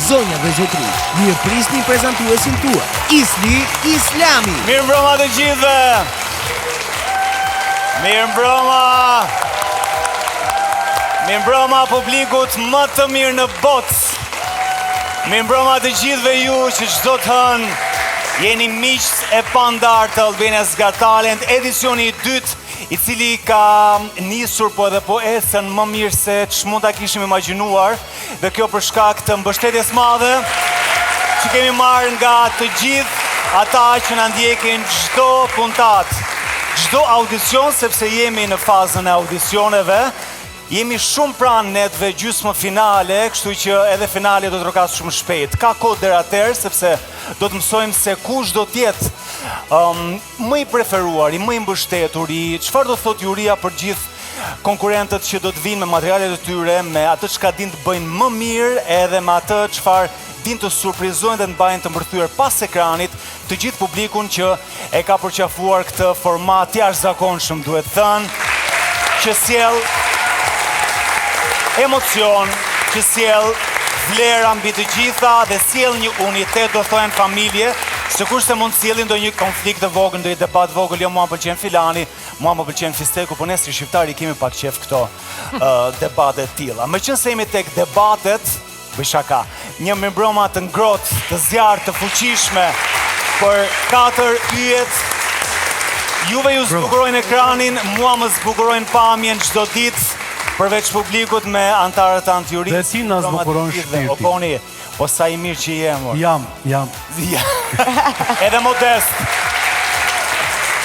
Zonja dhe zotri, mirë prisni prezantuesin tuaj, Isli Islami. Mirë mbroma të gjithëve. Mirë mbroma publikut më të mirë në botë. Mirë mbroma të gjithëve ju që çdo të hënë jeni miqës e pandar të Albania's Got Talent, edicioni i dytë, i cili ka nisur po edhe po ecën më mirë se ç'mund ta kishim imagjinuar, dhe kjo për shkak të mbështetjes madhe që kemi marrë nga të gjithë ata që na ndjekin çdo puntat, çdo audicion, sepse jemi në fazën e audicioneve. Jemi shumë pranë netëve gjysmë finale, kështu që edhe finale do të rokas shumë shpejt. Ka kohë deri atëherë, sepse do të mësojmë se kush do të jetë më i preferuari, më i mbështeturi, çfarë do thotë juria për gjithë konkurrentët që do të vinë me materialet e tyre, me atë çka din të bëjnë më mirë, edhe me atë çfarë din të surprizojnë dhe të mbajnë të mbërthyer pas ekranit të gjithë publikun që e ka përqafuar këtë format jashtëzakonshëm, duhet thënë, që sjell emocion, që sjell vlera mbi të gjitha dhe sjell një unitet, do thonë familje, sikur se mund sjellin ndonjë konflikt të vogël, ndonjë debat vogël, jo mua më pëlqen filani, mua më pëlqen fisteku, po ne si shqiptari kemi pak qef këto debate të tilla. Meqense jemi tek debatet, bëj shaka, një mirëmbroma të ngrohtë, të zjarrt, të fuqishme për 4 yjet. Juve ju zbukurojnë ekranin, mua më zbukurojnë pamjen çdo ditë. Përveç publikut me antarët tanë të jurit. Dhe ti na zbukuron shpirtin. Okoni, po sa i mirë që jem. Jam. Edhe modest.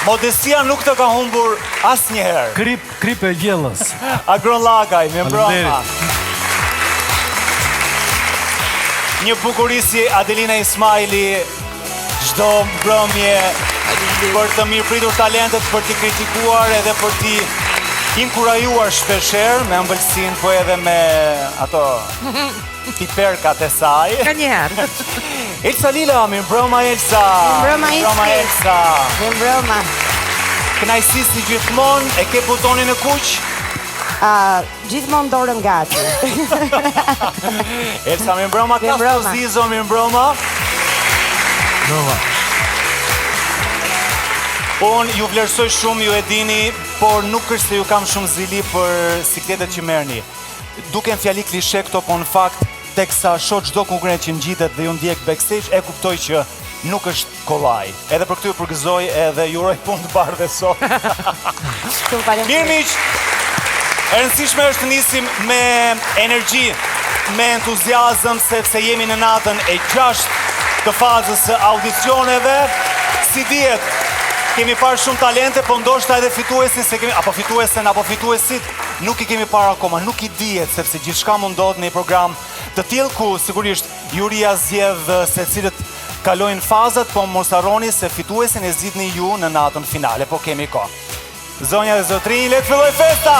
Modestia nuk të ka humbur asnjëherë. Krip e gjellës. Agron Lagaj, me mbroma. Një bukurisi Adelina Ismaili, çdo mbrëmje për të mirëpritur talentet, për t'i kritikuar edhe për t'i inkurajuar shpeshherë me ëmbëlsinë, po edhe me ato piperkat e saj. Ka njëherë. Elsa Lila, mirëmbroma Elsa. Mirëmbroma. Kënaqësi si gjithmonë, e ke butonin e kuq? Gjithmonë dorën gati. Elsa, mirëmbroma. Kasto Zizo, mirëmbroma. Unë ju vlerësoj shumë, ju e dini, por nuk është se ju kam shumë zili për sikletet që merrni. Duken fjali klishe këto, po në fakt, teksa shoh çdo konkurrent që ngjitet dhe ju ndjek backstage, e kuptoj që nuk është kollaj. Edhe për këtë ju përgëzoj edhe ju uroj punë të bardhë sot. Mirë miq, e rëndësishme është të nisim me energji, me entuziazëm, sepse jemi në natën e 6 të fazës së audicioneve. Si dihet, kemi parë shumë talente, po ndoshta edhe fituesin apo fituesit nuk i kemi parë akoma, nuk i dihet, sepse gjithçka mund ndodh në një program të tillë ku sigurisht juria zgjedh se cilët kalojnë fazat, po mos harroni se fituesin e zgjidhni ju në natën finale, po kemi kohë. Zonja dhe zotrinj, le të filloj festa!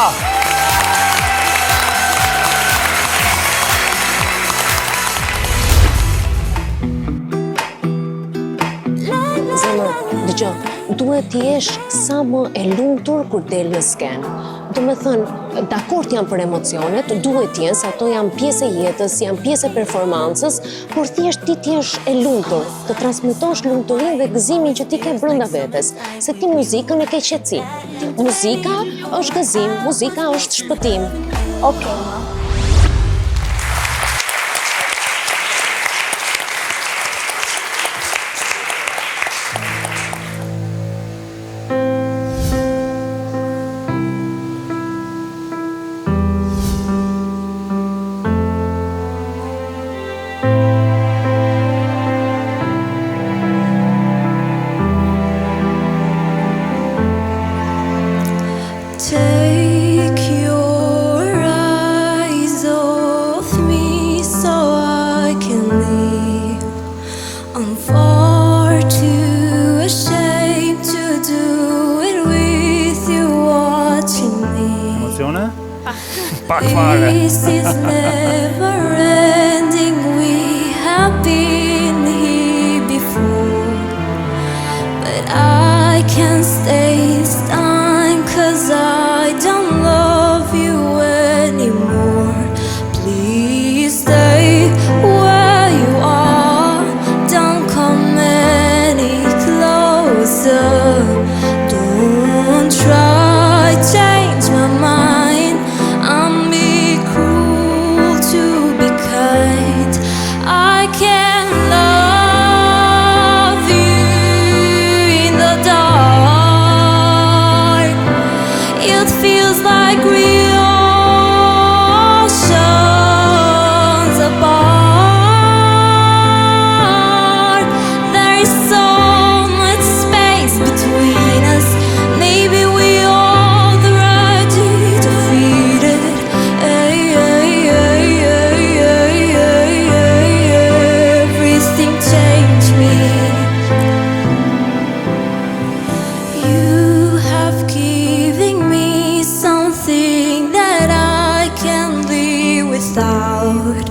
Dëgjoj, duhet të jesh sa më e lumtur kur del në skenë. Do me thënë, dakord janë për emocionet, duhet jenë, se ato janë pjesë e jetës, janë pjesë e performancës, por thjesht ti t'jesh e lumtur, të transmitosh lumturin dhe gëzimin që ti ke brenda vetes, se ti muzikën e ke qetësi. Muzika është gëzim, muzika është shpëtim. Okej, ma. Take your eyes off me so I can leave. I'm far too ashamed to do it with you watching me. Emocione? Pak fare. This is never ending. We have been here before, but I can't stay this time 'cause I don't love you anymore. Please stay where without.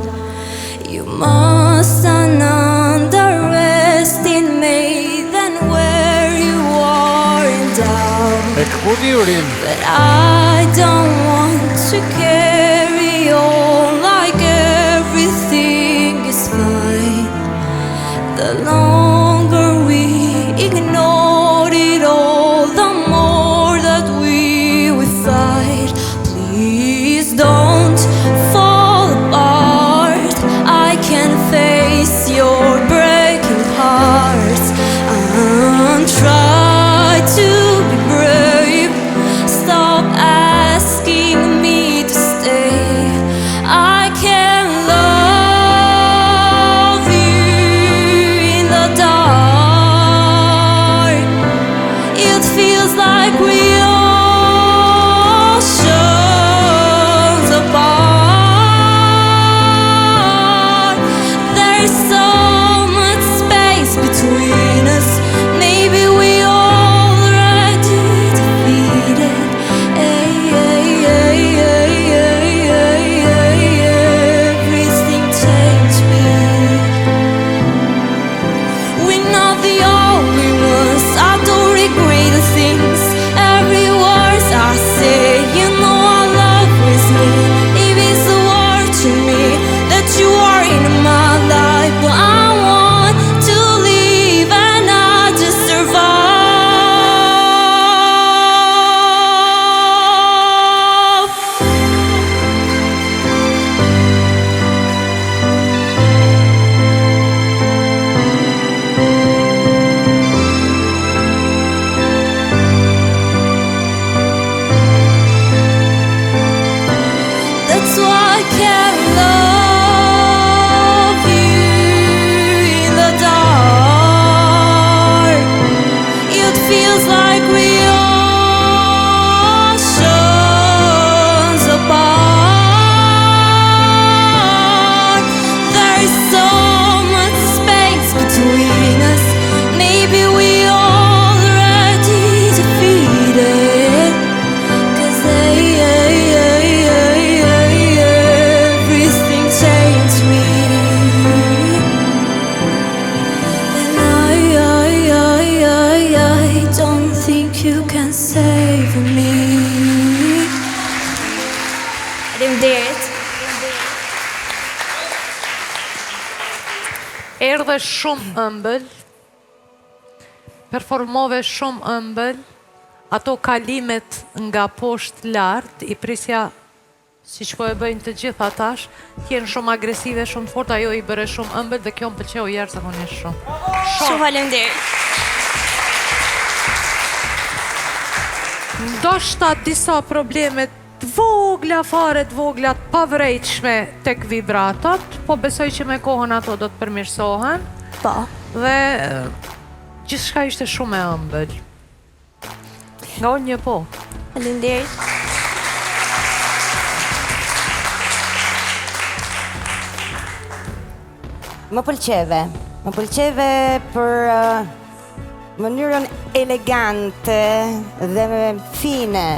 You mustn't underestimate than where you are in doubt. But I don't want to carry on like everything is fine. The longer we ignore it all, the more that we fight. Please don't fall apart. I can face your breaking hearts. Try to be brave. Stop asking me to stay. I can love you in the dark. It feels like we are oceans apart. There's so much space between us. Maybe we already defeated. Everything changed me. We're not the only ones. I don't regret the things. Every word I say, you know I love with me. It is a word to me that you are in my life, but I want to live and not just survive. That's why I can't love you in the dark. It feels like we are oceans apart. There is so much space between us. Maybe we already defeated. 'Cause everything changed me. And I don't think you can save me. Faleminderit. Erdhe shumë ëmbël, performove shumë ëmbël, ato kalimet nga poshtë lart, i prisja siç po e bëjnë të gjithë atash, t'jenë shumë agresive, shumë të fortë, ajo i bëre shumë ëmbël dhe kjo më pëlqeu jashtëzakonisht shumë. Shumë faleminderit. Ndoshta disa probleme të vogla, fare të vogla, të pavrejtshme tek vibratot, po besoj që me kohën ato do të përmirësohen. Po. Dhe gjithçka ishte shumë e ëmbël. Nga unë një po. Faleminderit. Më pëlqeve për mënyrën elegante dhe fine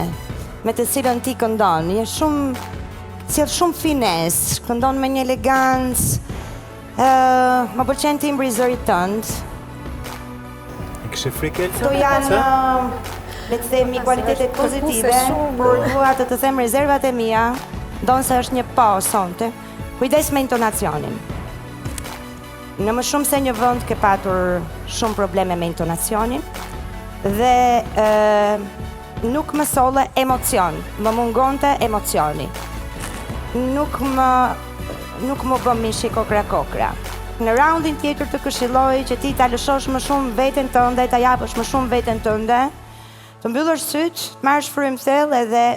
me të cilën ti këndon. Je sjell shumë fines, këndon me një elegancë. Më pëlqen timbri i zërit tënd. Kishe frikë Elsa? Këto janë, le të themi, kualitetet pozitive, por dua të them rezervat e mia, ndonse është një po sonte. Kujdes me intonacionin. Në më shumë se një vend ke patur shumë probleme me intonacionin dhe nuk më solle emocion, më mungonte emocioni. Nuk më bëm mishi kokra. Në raundin tjetër të këshilloj që ti ta lëshosh më shumë veten tënde, ta japësh më shumë veten tënde, të mbyllësh syt, të marrësh frym thellë edhe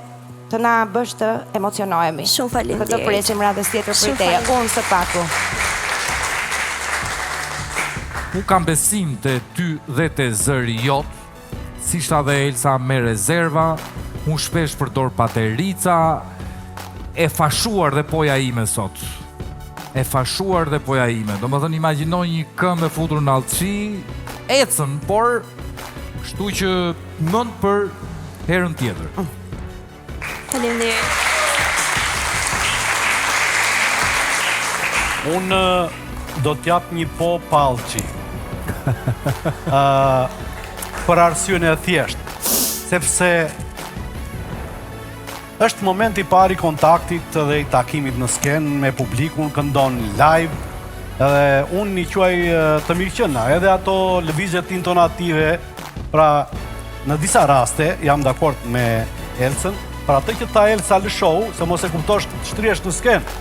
të na bësh të emocionohemi. Shumë faleminderit. Këtë presim radhës tjetër për teja. Unë së paku. Unë kam besim të ty dhe të zëri jot, si shta dhe Elsa me rezerva, unë shpesh përdor paterica, e fashuar dhe poja ime sot. Do më thënë imagjinoj një këmbë e futur në altësi, ecën, por kështu që mend për herën tjetër. Faleminderit. Unë do t'jap një po pallçi. Për arsyen e thjeshtë, sepse është momenti i parë i kontaktit dhe i takimit në skenë me publikun, këndon live, edhe unë i quaj të mirëqenia, edhe ato lëvizjet intonative, pra në disa raste jam dakord me Elsën, për atë që ta Elsa lë show, se mos e kuptosh të shtrihesh në skenë.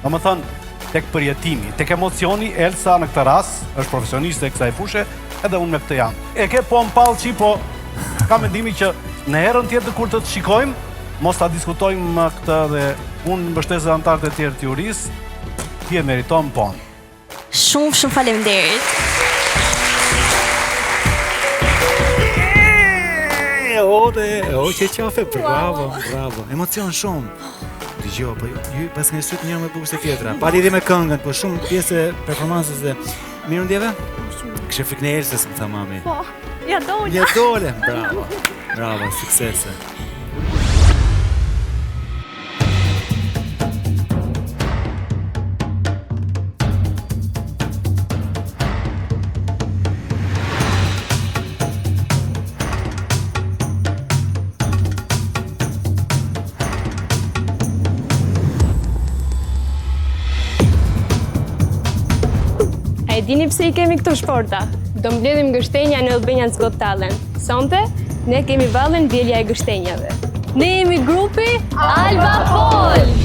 Domethënë, tek përjetimi, tek emocioni, Elsa në këtë rast është profesioniste e kësaj fushë, edhe unë me këtë jam. E ke po në pallçi, po ka mendimin që në herën tjetër kur të shikojmë, mos ta diskutojmë më këtë dhe unë mbështes anëtarët e tjerë të jurisë, ti e meriton pon. Shumë faleminderit. Që qafe, bravo. Emocion shumë. Dëgjoj, po ju pas një syt një më bukur se tjetra. Pa lidhje me këngën, po shumë pjesë e performancës dhe mirë ndjeve? Kështë frikë në Elsës, më tha mami. Po, ja dole. Ja dole, bravo, suksese. E dini pse I kemi këtu shporta? Do mbledhim gështenja në Albanian's Got Talent. Sonte, ne kemi vallën Vjelja e Gështenjave. Ne jemi grupi Alba Pol!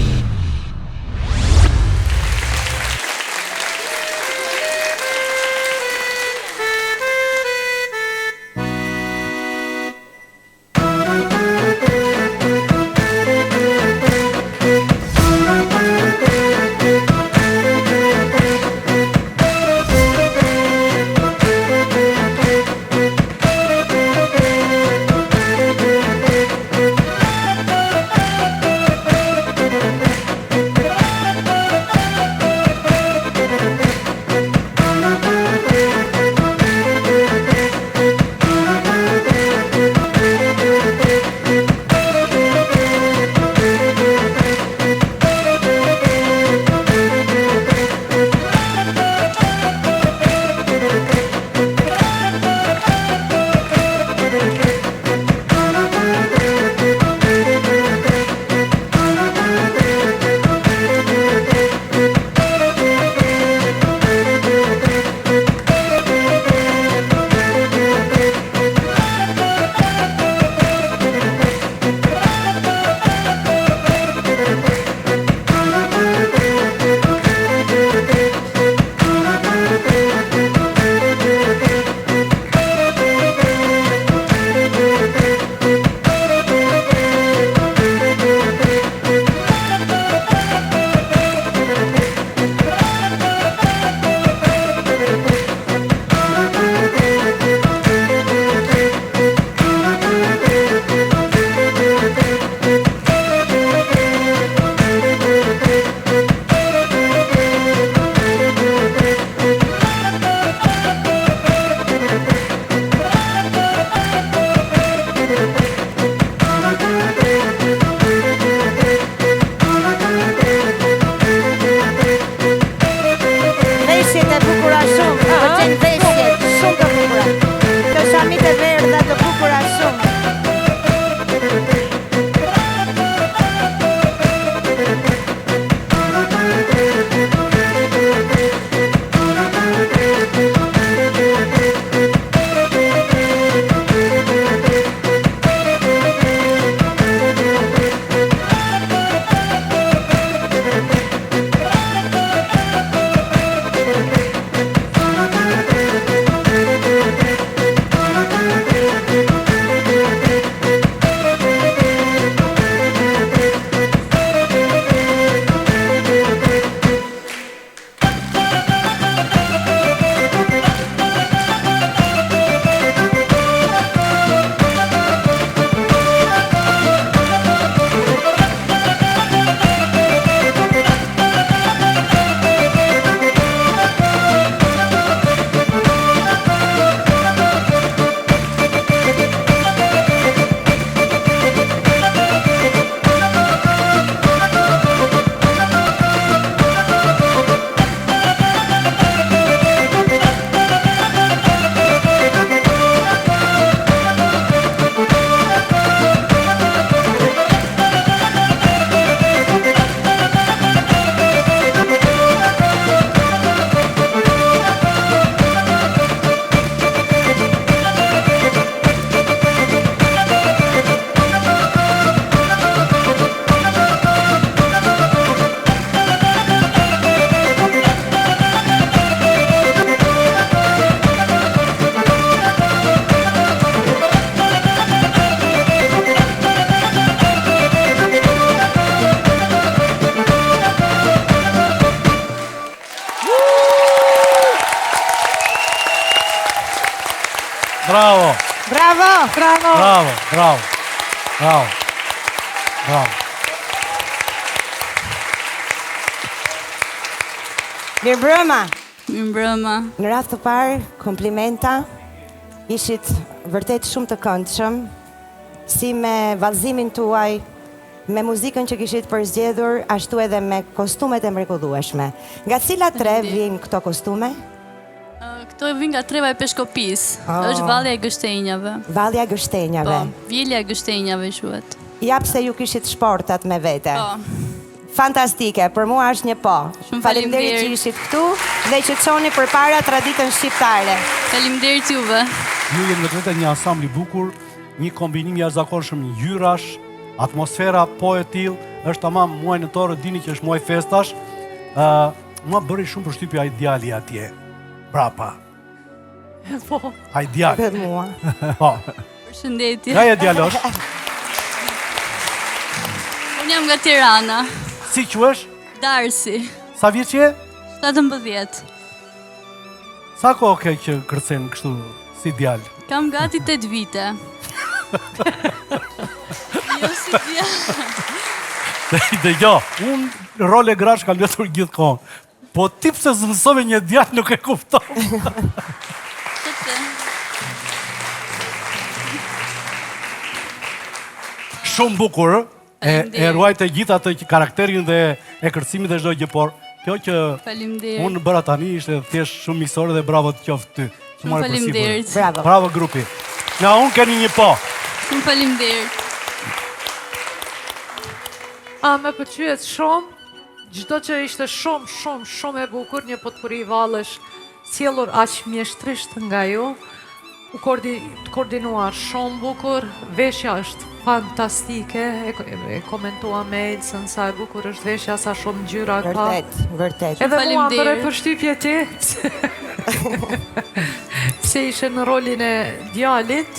Bravo. Bravo! Bravo! Bravo, bravo. Bravo. Bravo. Mirëmbrëma. Mirëmbrëma. Në radhë të parë, komplimenta. Ishit vërtet shumë të këndshëm, si me vallëzimin tuaj, me muzikën që kishit përzgjedhur, ashtu edhe me kostumet e mrekullueshme. Nga cila tre vijnë këto kostume? Këto e vijnë nga Treva e Peshkopis. Është Vallja e Gështenjave. Vallja e Gështenjave. Po, Vjelja e Gështenjave quhet. Jap se ju kishit shportat me vete. Po. Fantastike, për mua është një po. Shumë Faleminderit që ishit këtu dhe që çoni përpara traditën shqiptare. Faleminderit juve. Ju jeni vetë një ansambl i bukur, një kombinim i jashtëzakonshëm ngjyrash, atmosfera po e tillë, është tamam muaj nëntor, dini që është muaj festash. Mua bëri shumë përshtypje ai djali atje. Brapa. Po. Ai djali. Për mua. Po. Përshëndetje. Nga je djalosh? Unë jam nga Tirana. Si quhesh? Darsi. Sa vjeç je? 17. Sa kohë ke që kërcen kështu si djalë? Kam gati 8 vite. Jo si djalë. Dhe jo, unë role grash kam lëtur gjithkohën. Po ti pse zëmësove një djalë nuk e kupton. Shumë bukur, e ruajt e gjithë atë karakterin dhe e kërcimit dhe çdo gjë, por kjo që Faleminderit. unë bëra tani ishte thjesht shumë miqësore dhe bravo të qoftë ty. Faleminderit. Bravo. Bravo grupi. Nga unë keni një po. Shumë faleminderit. Me pëlqyet shumë, çdo që ishte shumë e bukur, një potpuri vallësh sjellur aq mjeshtrisht nga ju, u koordinuar shumë bukur, veshja është fantastike, e komentua me Elsën sa e bukur është veshja, sa shumë ngjyra ka. Vërtet. Edhe mua më bëre Faleminderit. përshtypje ti, pse ishe në rolin e djalit,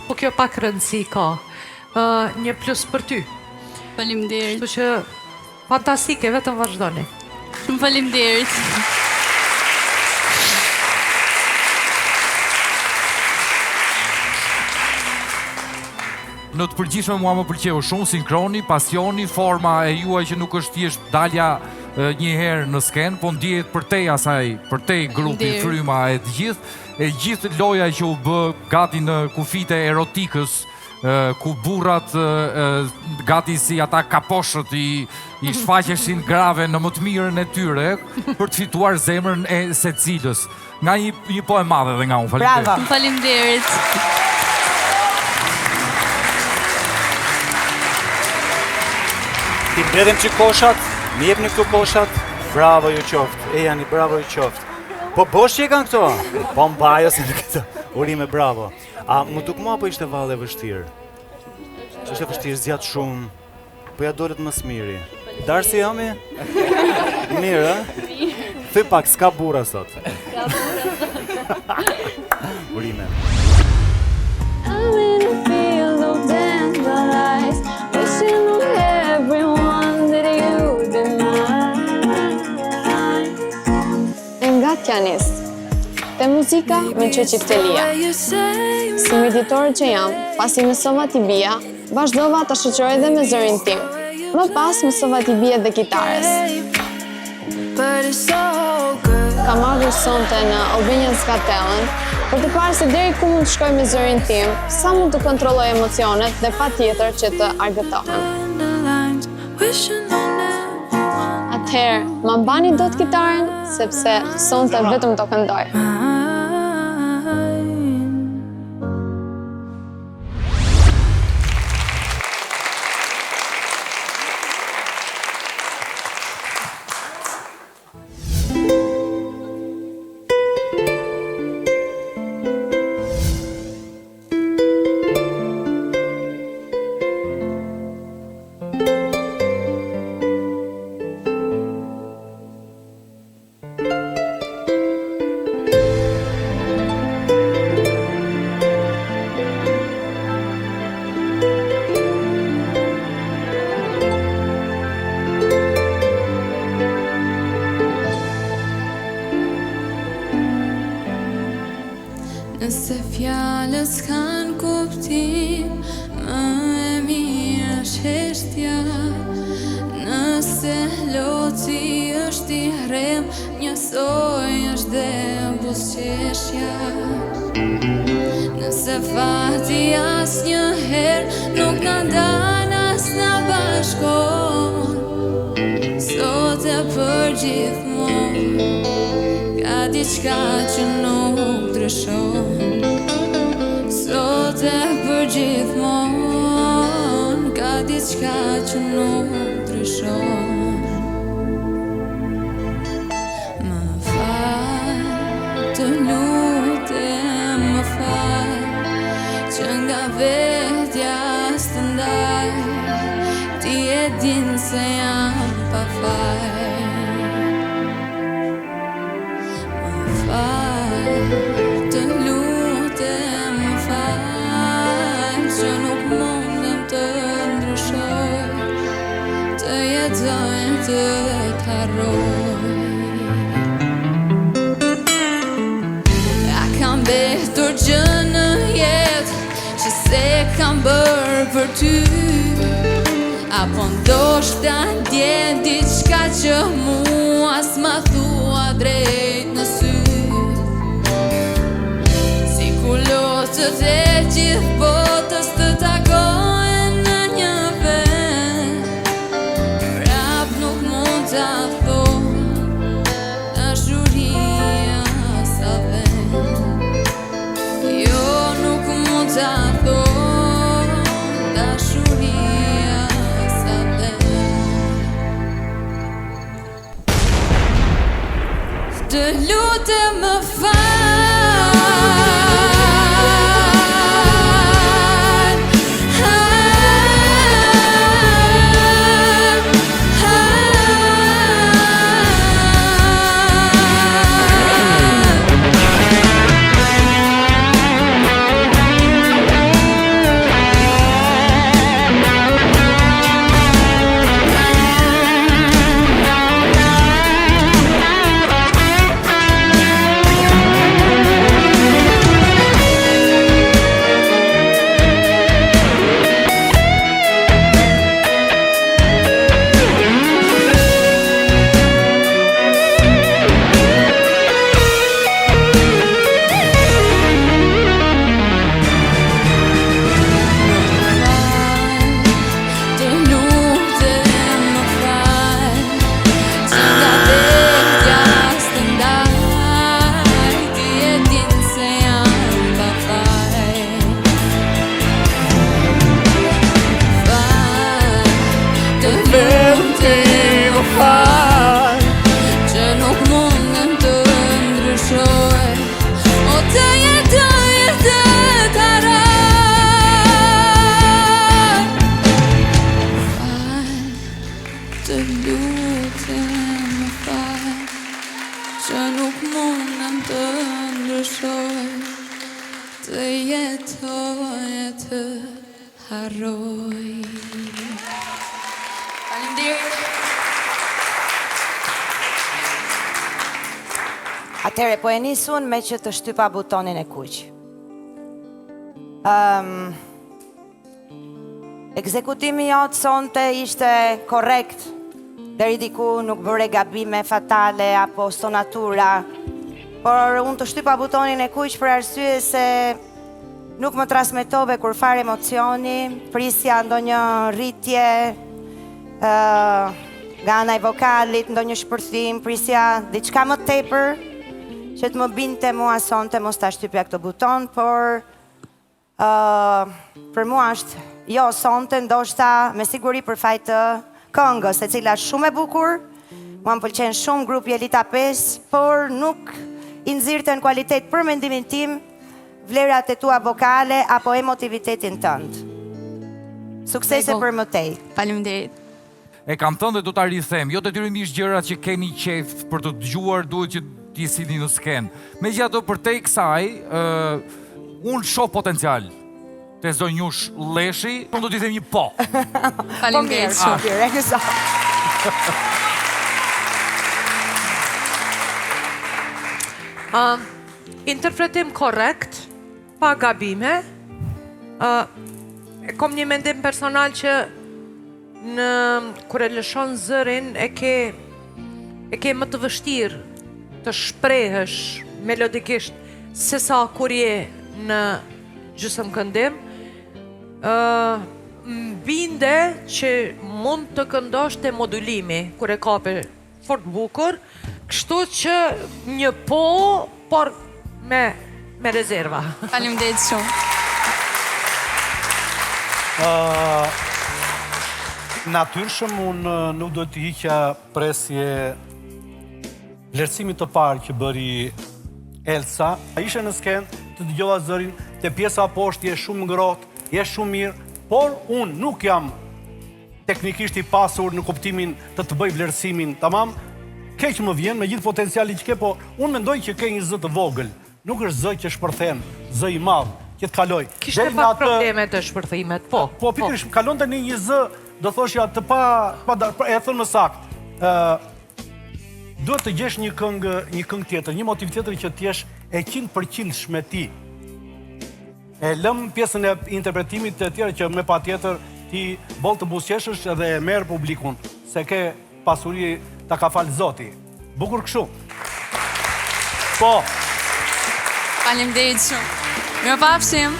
po kjo pak rëndësi ka. Një plus për ty. Faleminderit. Kështu që fantastike, vetëm vazhdoni. Shumë faleminderit. Në të përgjithshme mua më pëlqeu shumë sinkroni, pasioni, forma e juaj që nuk është thjesht dalja një herë në sken, po ndihet përtej asaj, përtej grupi, fryma e gjithë loja që u bë gati në kufite erotikës, ku burrat gati si ata kaposhët i shfaqeshin grave në më të mirën e tyre për të fituar zemrën e secilës. Nga një po e madhe dhe nga unë. Bravo. Faleminderit. Ti mbledhem që koshat, më jepni këtu koshat, bravo ju qoftë, e janë bravo ju qoftë. Po bosh që e kanë këto? Po mbajo si në këto, urime bravo. A më duk mua po ishte valle vështirë? Që ishte vështirë, zjatë shumë, po ja dolet më smiri. Darsi jami? Mirë, Thuj pak, s'ka bura sot. S'ka bura sot. Urime. I'm in a field of dandelions, wishing on everyone that you'd be mine. Nga Kjanis, te muzika me që qiftelia. Si miditore që jam, pasi mësova t'i bia, vazhdova të shoqëroj dhe me zërin tim. Më pas mësova t'i bia dhe kitares. Kam ardhur sonte në Albanian's Got Talent për të parë se deri ku mund të shkoj me zërin tim, sa mund të kontrolloj emocionet dhe patjetër që të argëtohem. Atëherë, ma mbani dot kitaren, sepse sonte vetëm do këndoj. Nëse fjalët s'kan kuptim, më e mirë është heshtja. Nëse loci është i rrem, njësoj është dhe buzëqeshja. Nëse fati as një herë nuk na dan as na bashkon, sot e për gjithmonë ka diçka që nuk ndryshon. Sot e për gjithmonë ka diçka që nuk ndryshon. Më fal, të lutem më fal, që nga vetja s'të ndaj, ti e din se jam pa faj. Më fal, të lutem më fal, që nuk mundem të ndryshoj, të jetoj të t'harroj. A kam betur gjë në jetë që se kam bërë për ty, apo ndoshta ndje diçka që mua s'ma thua drejt në sy. Si kulotët e gjithë botës të takohen në një vend, prap nuk mund t'a thonë dashuria sa vend. Jo, nuk mund t'a thonë dashuria sa vend. Të lutem më fal. Që nuk mundem të ndryshoj, o të jetoj të t'harroj. Fal, të lutem më fal, që nuk mundem të ndryshoj, të jetoj të harroj. Faleminderit. Atëre, po e nisun me që të shtypa butonin e kuq. Ekzekutimi jotë sonte ishte korrekt, deri diku nuk bëre gabime fatale apo stonatura, por unë të shtypa butonin e kuq për arsye se nuk më transmetove kur fare emocioni, prisja ndonjë rritje nga ana e vokalit, ndonjë shpërthim, prisja diçka më tepër që të më binte mua sonte mos ta shtypja këtë buton, por për mua është jo sonte, ndoshta me siguri për faj të këngës, e cila është shumë e bukur, mua më pëlqen shumë grupi Elita 5, por nuk i nxirrte në kualitet për mendimin tim vlerat e tua vokale apo emotivitetin tënd. Suksese për mëtej. Faleminderit. E kam thënë dhe do ta rithem, jo detyrimisht gjërat që keni qef për të dëgjuar duhet që t'i sillni në skenë. Megjithatë përtej kësaj, unë shoh potencial te zonjush Leshi, unë do t'i them një po. Faleminderit shumë. Interpretim korrekt, pa gabime. Kom një mendim personal që kur e lëshon zërin e ke më të vështirë të shprehësh melodikisht se sa kur je në gjysmë këndim. Mbinde që mund të këndosh te modulimi kur e kape fort bukur, kështu që një por me rezerva. Faleminderit shumë. Natyrshëm unë nuk do të hiqja presje vlerësimit të parë që bëri Elsa. Ishe në skenë, të dëgjova zërin, te pjesa poshtë je shumë ngrohtë, je shumë mirë, por unë nuk jam teknikisht i pasur në kuptimin të bëj vlerësimin, tamam? Keq më vjen me gjithë potenciali që ke, po unë mendoj që ke një zë të vogël. Nuk është zë që shpërthen, zë i madh, që të kaloj. Kishte pak probleme të shpërthimet, po. Po, pikërisht, kalon të një zë, do thoshja të pa e thënë më sakt. Duhet të gjesh një këngë tjetër, një motiv tjetër që t'jesh e 100% shmeti. E lëm pjesën e interpretimit të tjera që me pa tjetër ti bol të busqeshësh edhe e merë publikun, se ke pasuri ta ka falë Zoti. Bukur kështu. Po. Faleminderit shumë. Mirupafshim.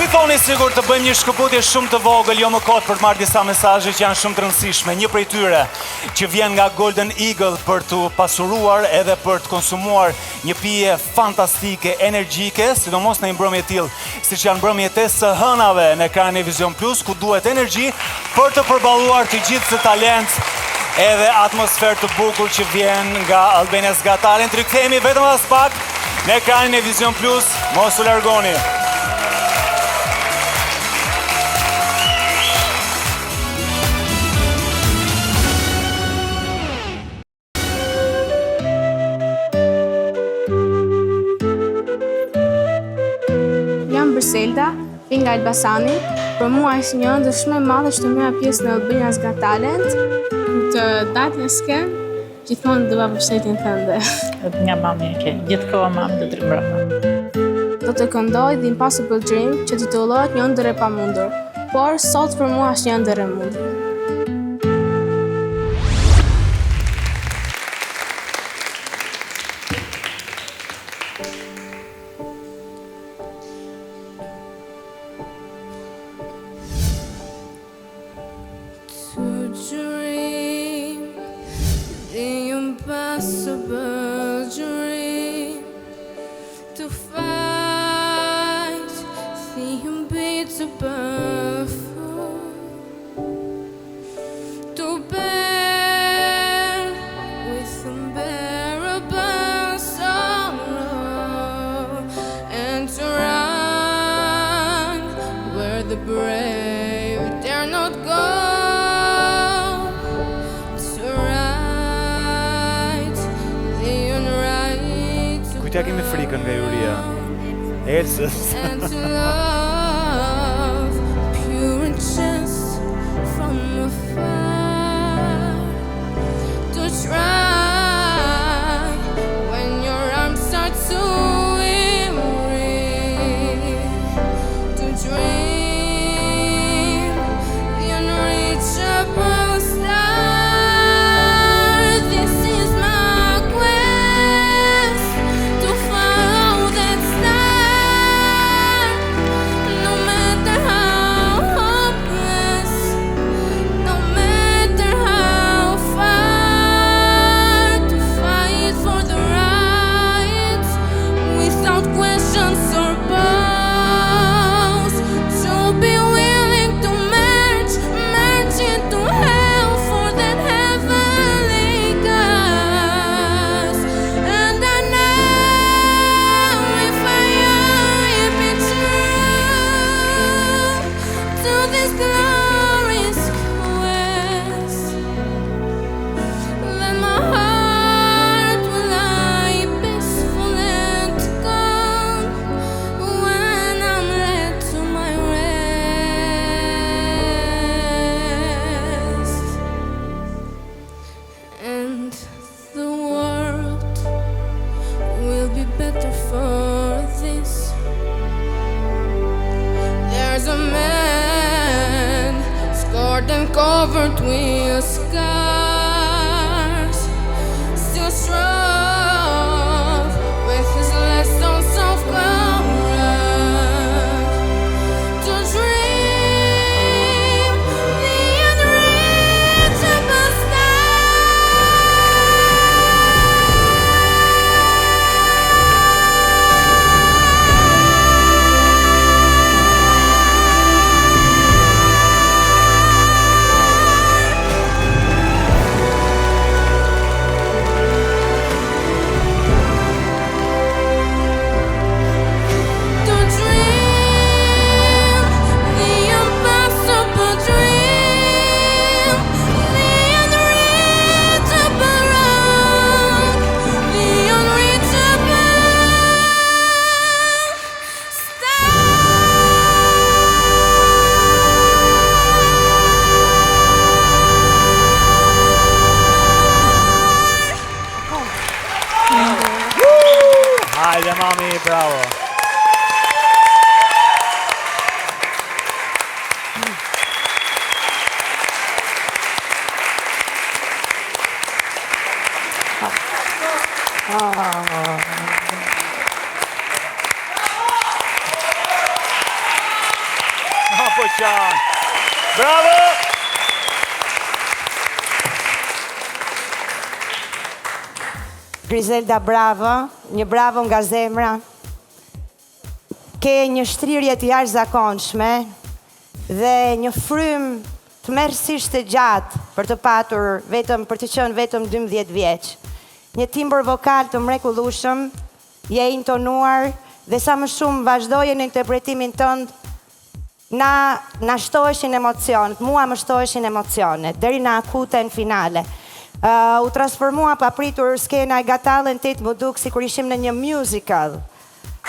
Si thoni sigur të bëjmë një shkëputje shumë të vogël, jo më kot për të marrë disa mesazhe që janë shumë të rëndësishme. Një prej tyre që vjen nga Golden Eagle për të pasuruar edhe për të konsumuar një pije fantastike, energjike, sidomos në një mbrëmje tillë, siç janë mbrëmjet e së hënave në ekranin e Vision Plus, ku duhet energji për të përballuar të gjithë të talent edhe atmosferë të bukur që vjen nga Albania's Got Talent. Rikthehemi vetëm as pak në ekranin e Vision Plus, mos u largoni. Selda, nga Elbasani, për mua është një ëndër shumë e madhe që të merra pjesë në Albania's Got Talent. Të datë në skenë, gjithmonë dua përshëndetjen tënde. Nga mami e ke, gjithkohë mamë do të mbrapa. Do të këndoj The Impossible Dream, që titullohet një ëndër e pamundur, por sot për mua është një ëndër e mundur. Kujtja kemi frikën nga juria. Elsës. covered with scars, still strong with his lessons of courage to dream the unreachable Hajde mami, bravo. Po qan. Bravo! Griselda, bravo, një bravo nga zemra. Ke një shtrirje të jashtëzakonshme dhe një frym të merrsisht të gjatë për të patur vetëm për të qenë vetëm 12 vjeç. Një timbër vokal të mrekullueshëm, je intonuar dhe sa më shumë vazhdoje në interpretimin tënd. Na shtoheshin emocionet, mua më shtoheshin emocionet, deri në akuten finale. U transformua papritur skena e Got Talent më duk si kur ishim në një musical.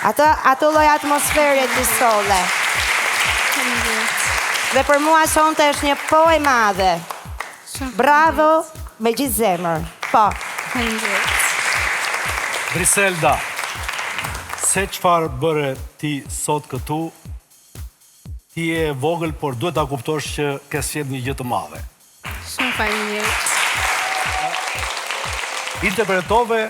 Ato lloj atmosfere të solle. Dhe për mua sonte është një po e madhe. Bravo, me gjithë zemër. Po. Griselda, se çfarë bëre ti sot këtu, ti je vogël, por duhet ta kuptosh që ke sjell një gjë të madhe. Shumë faleminderit. Interpretove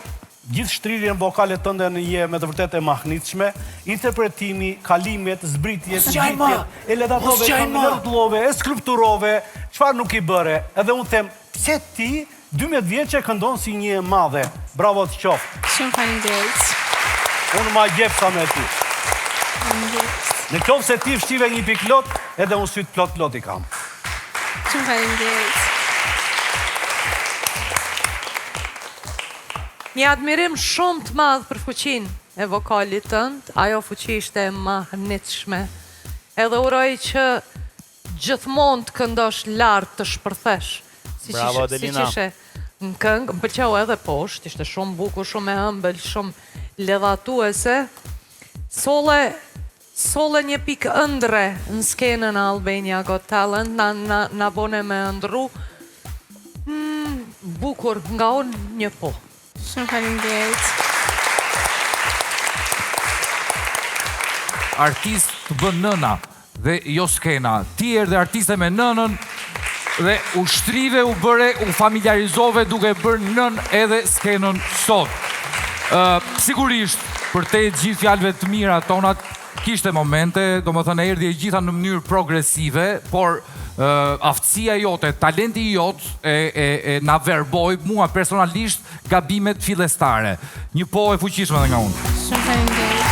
gjithë shtrirjen vokale tënde në je me të vërtet e mahnitshme, interpretimi, kalimet, zbritjet, gjitjet, e ledatove, e skulpturove, çfarë nuk i bëre. Edhe unë them, pse ti 12 vjeçë këndon si një e madhe. Bravo të qoftë. Shumë faleminderit. Unë ma gjep sa me ty. Në qoftë se ti fshive një pikë lot, edhe unë sytë plot i kam. Shumë faleminderit. Një admirim shumë të madh për fuqinë e vokalit tënd, ajo fuqi ishte e mahnitshme. Edhe uroj që gjithmonë të këndosh lart, të shpërthesh. Bravo, Adelina. Si ishe në këngë, më pëlqeu edhe poshtë, ishte shumë bukur, shumë e ëmbël, shumë ledhatuese. Solle një pikë ëndre në skenën e Albania Got Talent, na bone me ëndru. Bukur, nga unë një po. Shumë faleminderit. Artist të bën nëna dhe jo skena. Ti erdhe artiste me nënën dhe u shtrive, u familjarizove duke bërë nën edhe skenën sot. Sigurisht, për te gjithë fjalëve të mira tonat, kishte momente, do më thënë erdhi e gjitha në mënyrë progresive, por aftësia jote, talenti jot na verboj mua personalisht gabimet fillestare. Një po e fuqishme dhe nga unë. Shumë faleminderit.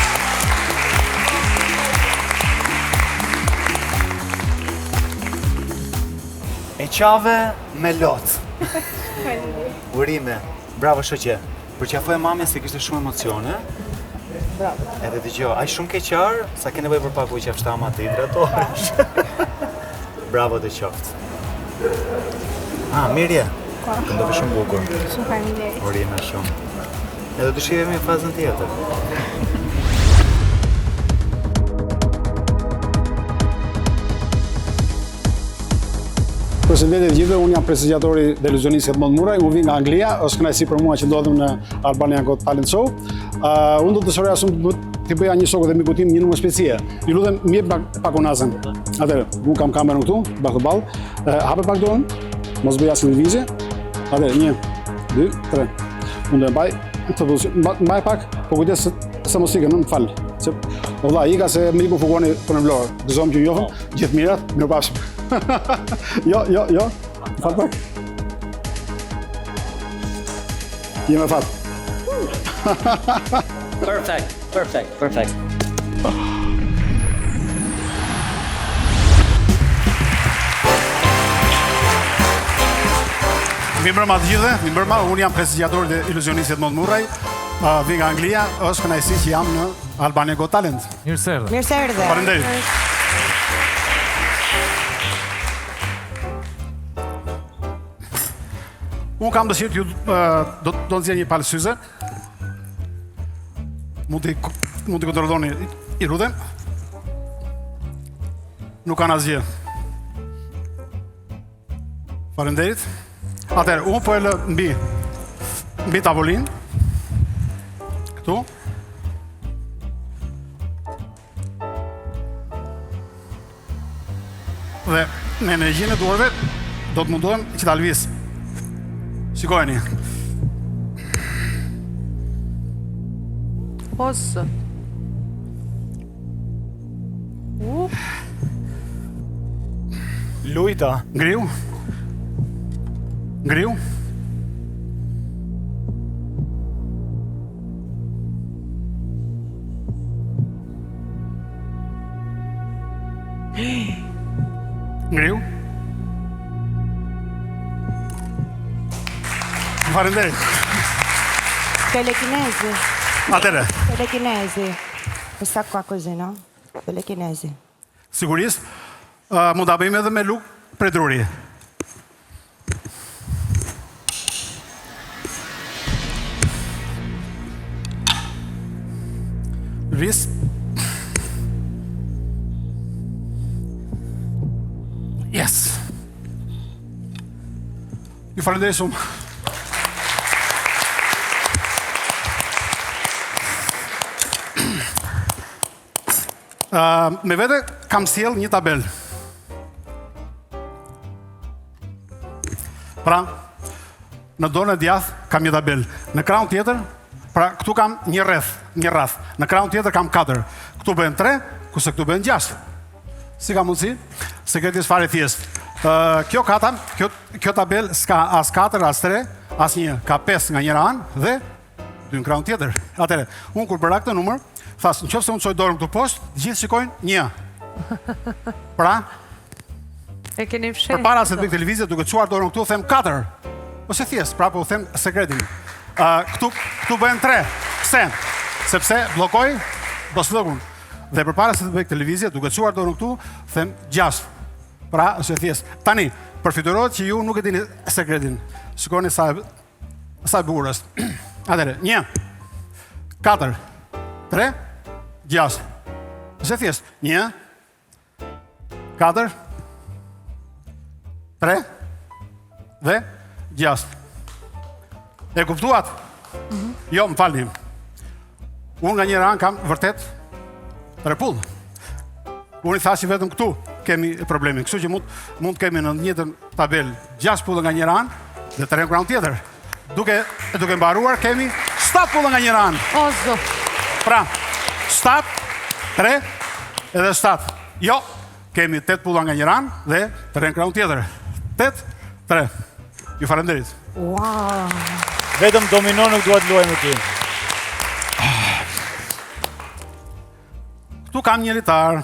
E qave me lot. Urime. Bravo shoqe. Përqafoj mamin se kishte shumë emocione. Bravo. Edhe dëgjoj, ai shumë keqar, sa ke nevojë për pak ujë qafshtama të hidratohesh. Bravo të qoftë. Mirje. Këndove shumë bukur. Shumë faleminderit. Urime shumë. Edhe do shihemi në fazën tjetër. Përshëndetje gjithëve, unë jam prestigiatori deluzionist Edmond Muraj, unë vi nga Anglia, është kënaqësi për mua që ndodhem në Albania Got Talent Show. Unë do të shohja shumë ti bëja një shokë dhe miku tim një numër specie. Ju lutem, më jep pak unazën. Atëherë, unë kam kamerën këtu, bak të ballë. Hape pak dorën, mos bëj asnjë lëvizje. Atëherë, 1, 2, 3. Unë do e mbaj këtë pozicion. Mbaj pak, po kujdes se mos ikën, më fal. Se valla, ika se miku fugoni për në vlorë. Gëzojmë që njohëm, gjithë mirat, mirupafshim. Jo. Fal pak. Jem e fat. Perfect. Mirëmbrëma të gjithëve, mirëmbrëma, unë jam prestigiatori dhe iluzionistit Edmond Murray. Vi nga Anglia, është kënaqësi që jam në Albania Got Talent. Mirë se erdhe. Mirë se erdhe. Faleminderit. Unë kam dëshirë t'ju do të nxjerr një palë syze. Mund t'i kontrolloni i rrudhen. Nuk kanë asgjë. Faleminderit. Atëherë, unë po e lë mbi tavolinë. Këtu. Dhe me energjinë e duarve do të mundohem që ta lëviz. Shikojeni. Ose. Lujta. Ngriu. Ngriu. Faleminderit. Telekinezi. Atëre. Telekinezi. Questa qua così, no? Telekinezi. Sigurisht, mund ta bëjmë edhe me luk prej druri. Ris. Yes. Ju falenderoj shumë. Me vete kam sjell një tabel. Pra, në dorën e djathtë kam një tabel. Në krahun tjetër, pra këtu kam një rreth. Në krahun tjetër kam 4. Këtu bëhen 3, kurse këtu bëhen 6. Si ka mundësi? Sekreti është fare thjesht. Kjo tabel s'ka as 4, as 3, as 1. Ka 5 nga njëra anë dhe 2 në krahun tjetër. Atëherë, unë kur bëra këtë numër, thas, nëse unë çoj dorën këtu poshtë, gjithë shikojnë 1. Pra, e keni fshehur. Përpara se të bëj televizë, duke çuar dorën këtu, them 4. Ose thjesht, pra po them sekretin. Këtu bëhen 3. Pse? Sepse bllokoj bosllogun. Dhe përpara se të bëj televizë, duke çuar dorën këtu, them 6. Pra, është thjesht. Tani, përfiturohet që ju nuk e dini sekretin. Shikoni sa e bukur është. Atëherë, 1, 4, 3, 6. Është thjesht. 1, 4, 3 dhe 6. E kuptuat? Jo, më falni. Unë nga njëra anë kam vërtet repull. Unë i thashi vetëm këtu kemi problemin. Kështu që mund kemi në njëtën tabel 6 pullë nga njëra anë dhe 3 në krahun tjetër. Duke mbaruar kemi 7 pullë nga njëra anë. O, zot. Pra, 7, 3 edhe 7. Jo, kemi 8 pulla nga njëra anë dhe 3 në krahun tjetër. 8, 3. Ju falenderit. Wow. Vetëm domino nuk duhet luajmë ti. Këtu kam një litar.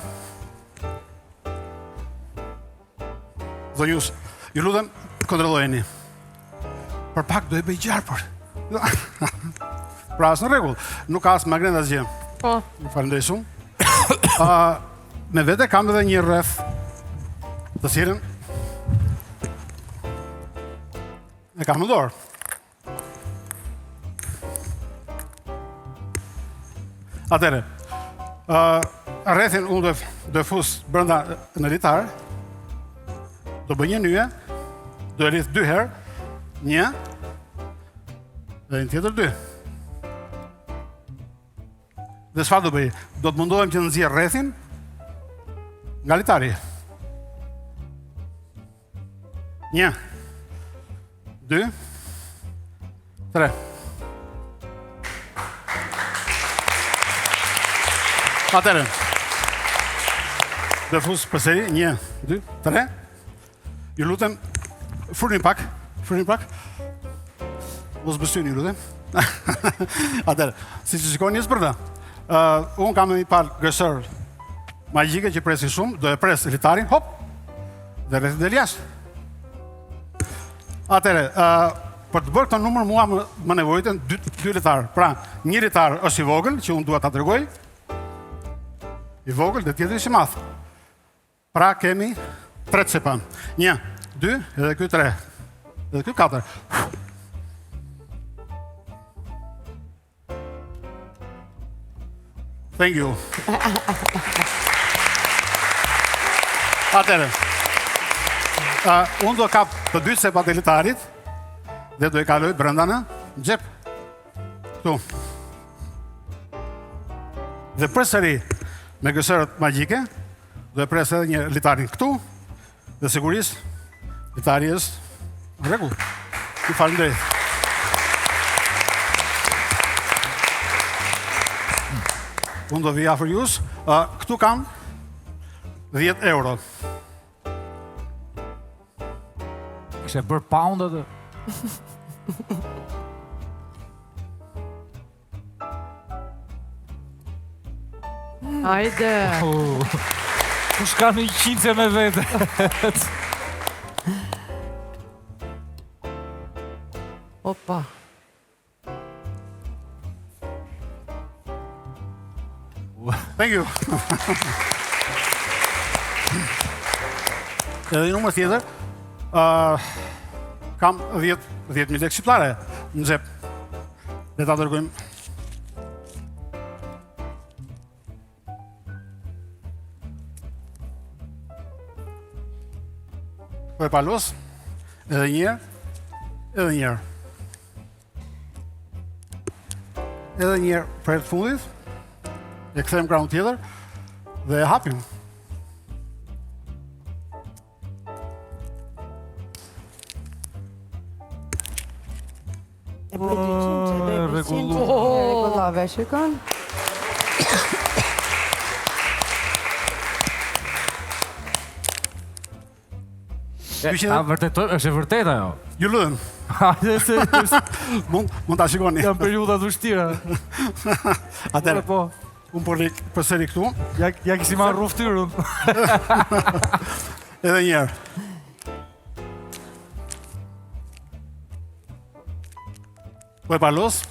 Zonjus, ju lutem, kontrollojeni. Për pak do e bëj gjarpër. Pra, asë në rregull, nuk ka asë magnet asgjë. Po. Ju falenderoj shumë. Me vete kam edhe një rreth të cilën e kam në dorë. Atëre, rrethin unë do e fus brenda në litar, do bëj një nyje, do e lidh 2 herë, 1 dhe një tjetër 2. Dhe çfarë do bëj? Do të mundohem që të nxjerr rrethin nga litari. 1, 2, 3. Atëherë. Dhe fus përsëri, 1, 2, 3. Ju lutem, furni pak. Mos bësyni, ju lutem. Atëherë, si që shikoni njësë përda, unë kam një parë gësër magjike që presin shumë, do e pres litarin, hop, dhe rrethit del jashtë. Atëherë, për të bërë këtë numër mua më nevojiten 2 litarë. Pra, një litar është i vogël, që unë dua ta tregoj, i vogël dhe tjetri i madh. Pra kemi 3 cepa. 1, 2, edhe ky 3. Edhe ky 4. Thank you. Atëherë. Unë do kap të 2 cepat e litarit dhe do e kaloj brenda në xhep. Këtu. Dhe përsëri me gësërët magjike do e pres edhe një litarin këtu dhe sigurisht litari është në rregull. Ju falenderoj. Unë do vi afër jush. Këtu kam 10 euro. Ishe bërë pound atë? Hajde. Kush ka një qince me vete? Opa. Thank you. Edhe një numër tjetër, kam 10.000 lekë shqiptare në xhep. Le ta dërgojmë. Po e palos, edhe një herë. Edhe një herë për të fundit, e kthejmë krahun tjetër dhe e hapim. E për 200, rregullove, shikon. Është e vërtet ajo? Ju lutem. Hajde se mund ta shikoni. Janë periudha të vështira. Atëherë po. Unë përsëri këtu. Ja kishim marrë ftyrën. Edhe një herë. Po e palos.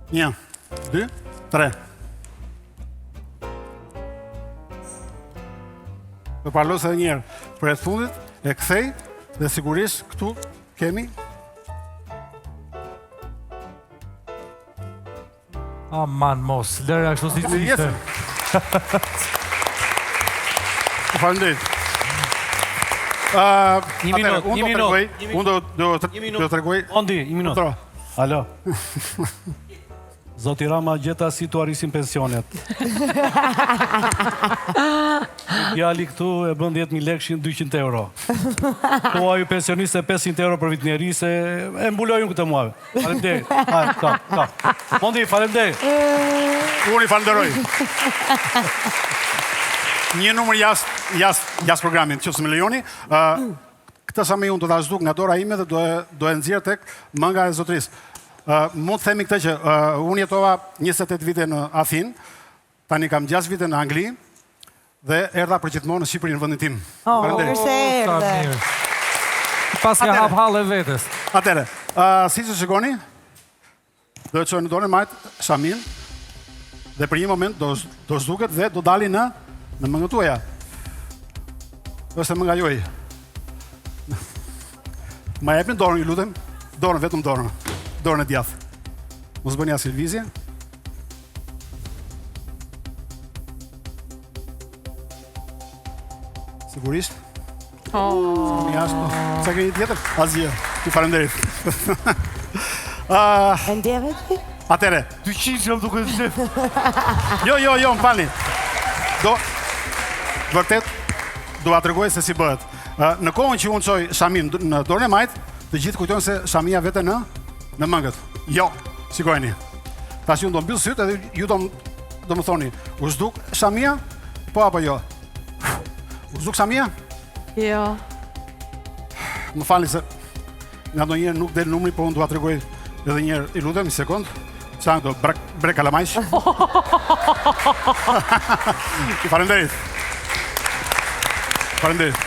1, 2, 3. Po palos edhe një herë. Për e të fundit, e kthej dhe sigurisht këtu kemi. Aman mos, lërë ashtu si që ishte. Falenderit. Një minut. Unë do të tregoj. Ondi, një minut. Alo. Zoti Rama gjeta si tu arrisin pensionet. Jali këtu e bën 10.000 lekë 200 euro. Po aju pensioniste 500 euro për vitnjeri se e mbulojnë këtë muave. Faleminderit. Mondi, faleminderit. Unë i falenderoj. Një numër jashtë programin, që së me lejoni. Këtë sa me unë do të ashduk nga dora ime dhe do e nëzirë tek mënga e zotrisë. Mund të themi këtë që unë jetova 28 vite në Athinë, tani kam 6 vite në Angli dhe erdha për gjithmonë në Shqipëri në vendin tim. Mirëse erdhe. Pas ka hap hallë vetes. Atëre, si që shikoni, do të çojë në dorën majt Shamin dhe për një moment do zhduket dhe do dali në mëngët tuaja. Është mënga juaj. Ma jepni dorën, ju lutem. Dorën, vetëm dorën. Dorën e djathtë. Mos bëni asnjë lëvizje. Sigurisht. Sa keni tjetër? Azia. Ju falenderoj. E ndjevet? Atere. 200 që më duke të shif. Jo, më falni. Vërtet, do a tregoj se si bëhet. Në kohën që unë çoj Shamin në dorën e majt, të gjithë kujtojnë se Shamia vete në mëngët. Jo, shikojeni. Tash unë do mbyll sytë edhe ju do më thoni, u zhduk Shamia? Po apo jo? U zhduk Shamia? Jo. Më falni se nga ndonjëherë nuk del numri, po unë do a tregoj edhe një herë, i lutem një sekond. Çan do brek kalamajsh. Faleminderit. Faleminderit.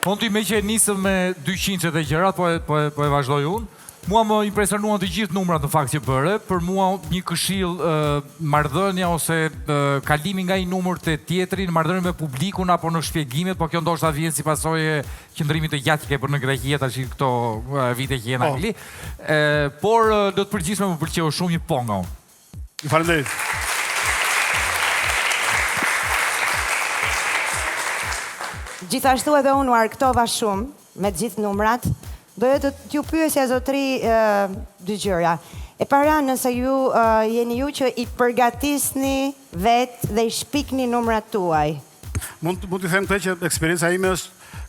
Mund t'i me që nisëm me 200 e gjërat, po e vazhdoj unë. Mua më impresionuan të gjithë numrat në fakt që bëre, për mua një këshill marrëdhënia ose kalimi nga një numër te tjetri në marrëdhënie me publikun apo në shpjegimet, po kjo ndoshta vjen si pasojë qëndrimit të gjatë që ke bërë në Greqi tash këto vite që je në Angli. Por do të përgjithshme më pëlqeu shumë një po nga unë. Faleminderit. Gjithashtu edhe unë u argëtova shumë me gjithë numrat. Doja të t'ju pyesja zotri dy gjëra. E para, nëse ju jeni ju që i përgatisni vetë dhe i shpikni numrat tuaj. Mund t'i them këtë që eksperienca ime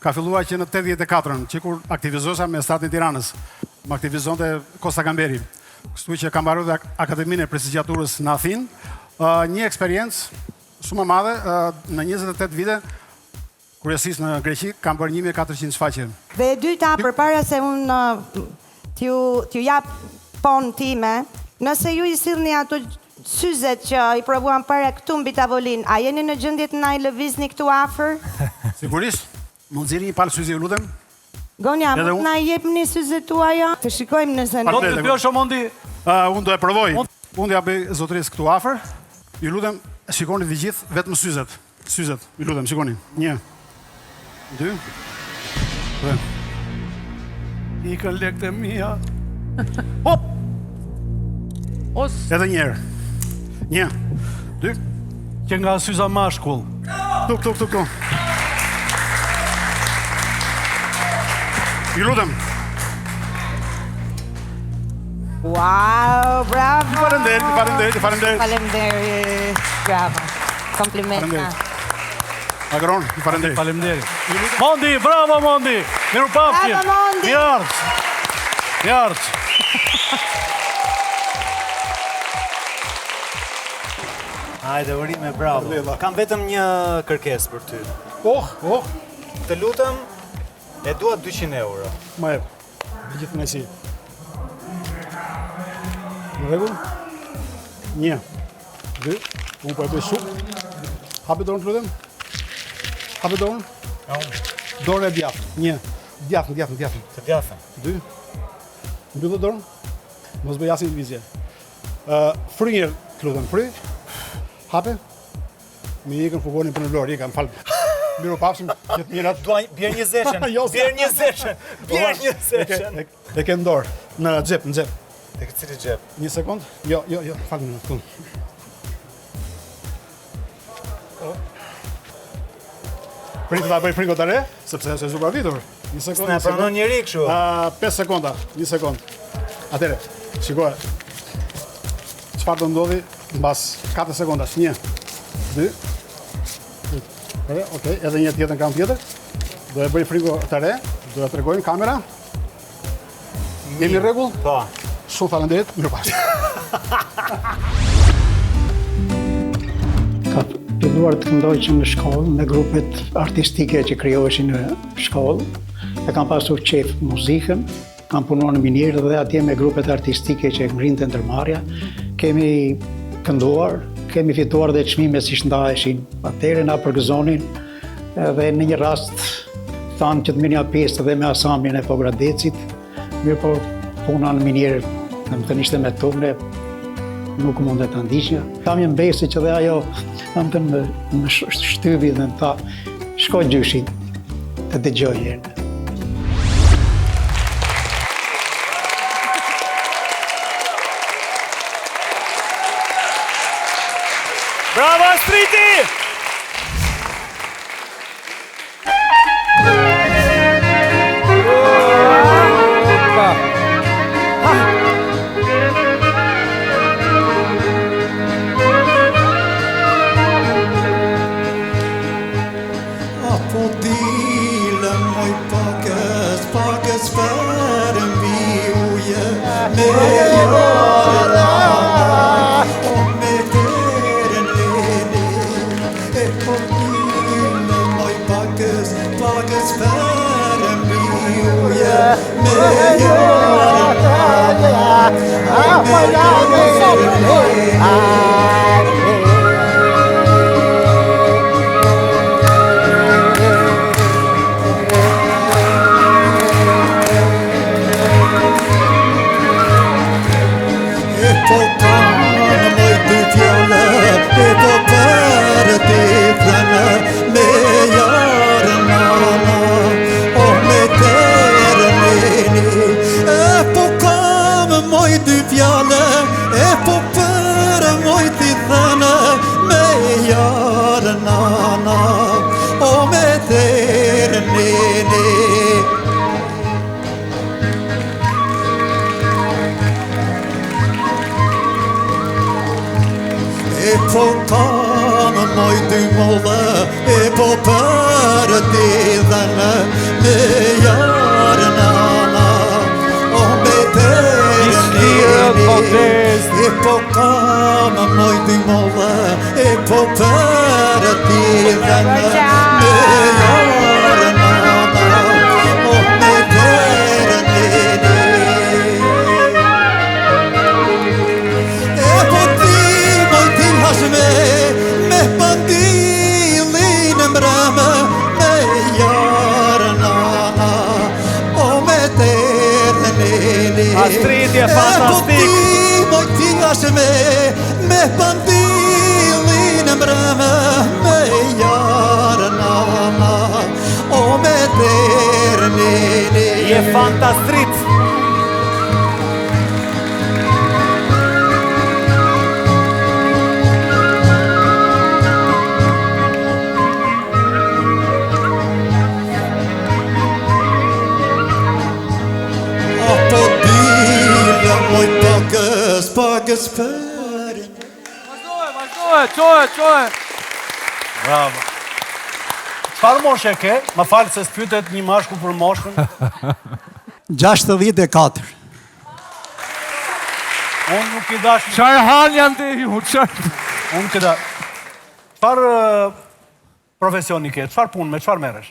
ka filluar që në 84-ën, që kur aktivizosa me Statin Tiranës. Më aktivizonte Kosta Kamberi. Kështu që kam mbaruar dhe Akademinë e Prestigiaturës në Athinë. Një eksperiencë shumë e madhe në 28 vite. Kryesisht në Greqi, kam bërë 1400 shfaqje. Dhe e dyta, përpara se unë t'ju jap ponë time, nëse ju i sillni ato syzet që i provuan para këtu mbi tavolinë, a jeni në gjendje të na i lëvizni këtu afër? Sigurisht, mund nxirrni një palë syze, ju lutem. Gonja, mund na i jepni syzet tuaja? Të shikojmë nëse Do të bësh Mondi? Unë do e provoj. Unë ja bëj zotërisë këtu afër. Ju lutem, shikoni të gjithë vetëm syzet. Syzet, ju lutem, shikoni. 1 2 3. Ikën lekët e mia. Hop! Os. Edhe një herë. 1 2. Që nga syza mashkull. Tuk. Ju lutem. Wow, bravo! Faleminderit. Faleminderit. Bravo. Komplimenta. Agron, faleminderit. Faleminderit. Mondi, bravo Mondi. Mirupafshim. Bravo Mondi. Mjarç. Hajde, urime, bravo. Kam vetëm një kërkesë për ty. Të lutem, e dua 200 euro. Ma e, gjithë nësi. Në rregull? 1 2. Unë po e bëj shumë. Hapi dorën të lutem. Hapi dorën. Dorën e djathtë. 1. Djathtë. Të djathtë. 2. Mbyllë dorën. Mos bëj asnjë lëvizje. Frynjer, të lutem, fry. Hape. Mi ikën fugonin për në vlorë, ikën, falë. Mirupafshim, gjithë mirat. Bjerë një zeshën. E ke në dorë, në xhep. Te këtë cili xhep? Një sekund. Jo, falë në këtu. Pritë ta bëj friko të re, sepse se zubra vitur. Një sekund. S'na pranon njeri kështu. 5 sekonda, një sekund. Atere, shikoje. Çfarë do ndodhi mbas 4 sekondash? 1 2 3. Okej, edhe një tjetër në kam tjetër. Do e bëj friko të re, do e tregojmë kamera. Jemi në rregull? Po. Shumë faleminderit, mirupafshim. Ka filluar të këndoj që në shkollë, me grupet artistike që krijoheshin në shkollë. E kam pasur qef muzikën, kam punuar në Minierë dhe atje me grupet artistike që ngrinte ndërmarrja. Kemi kënduar, kemi fituar dhe çmime si shndaheshin. Atëherë na përgëzonin edhe në një rast thanë që të merrja pjesë edhe me asamblin e Pogradecit. Mirë po puna në Minierë, më të ishte me tonë, nuk mundet të ndiqja. Kam një mbesi që dhe ajo më shtyvi dhe më tha, shko gjyshin të dëgjoj herë. Bravo, Astriti! pagës për mbyllje me po kamë moj dy mollë, e po për ti dhënë me jarë nana, o me të rënini. E po kamë moj dy mollë, e po për ti dhënë me jarë nana, o me të rënini. Me pandilin e mbrëmë, me jarë nana, o me tërë nini. Astrid je fantastik. Po ti me pandilin e mbrëmë, me jarë nana, o me tërë nini. Je fantastrit. Pagës për Qohe Bravo. Çfarë moshe ke? Më falë se s'pytet një mashkull për moshën. 64. Unë nuk i dash... Qarë hanë janë të ju, qarë... Unë këta... Çfarë profesioni ke? Çfarë punë, me çfarë merresh?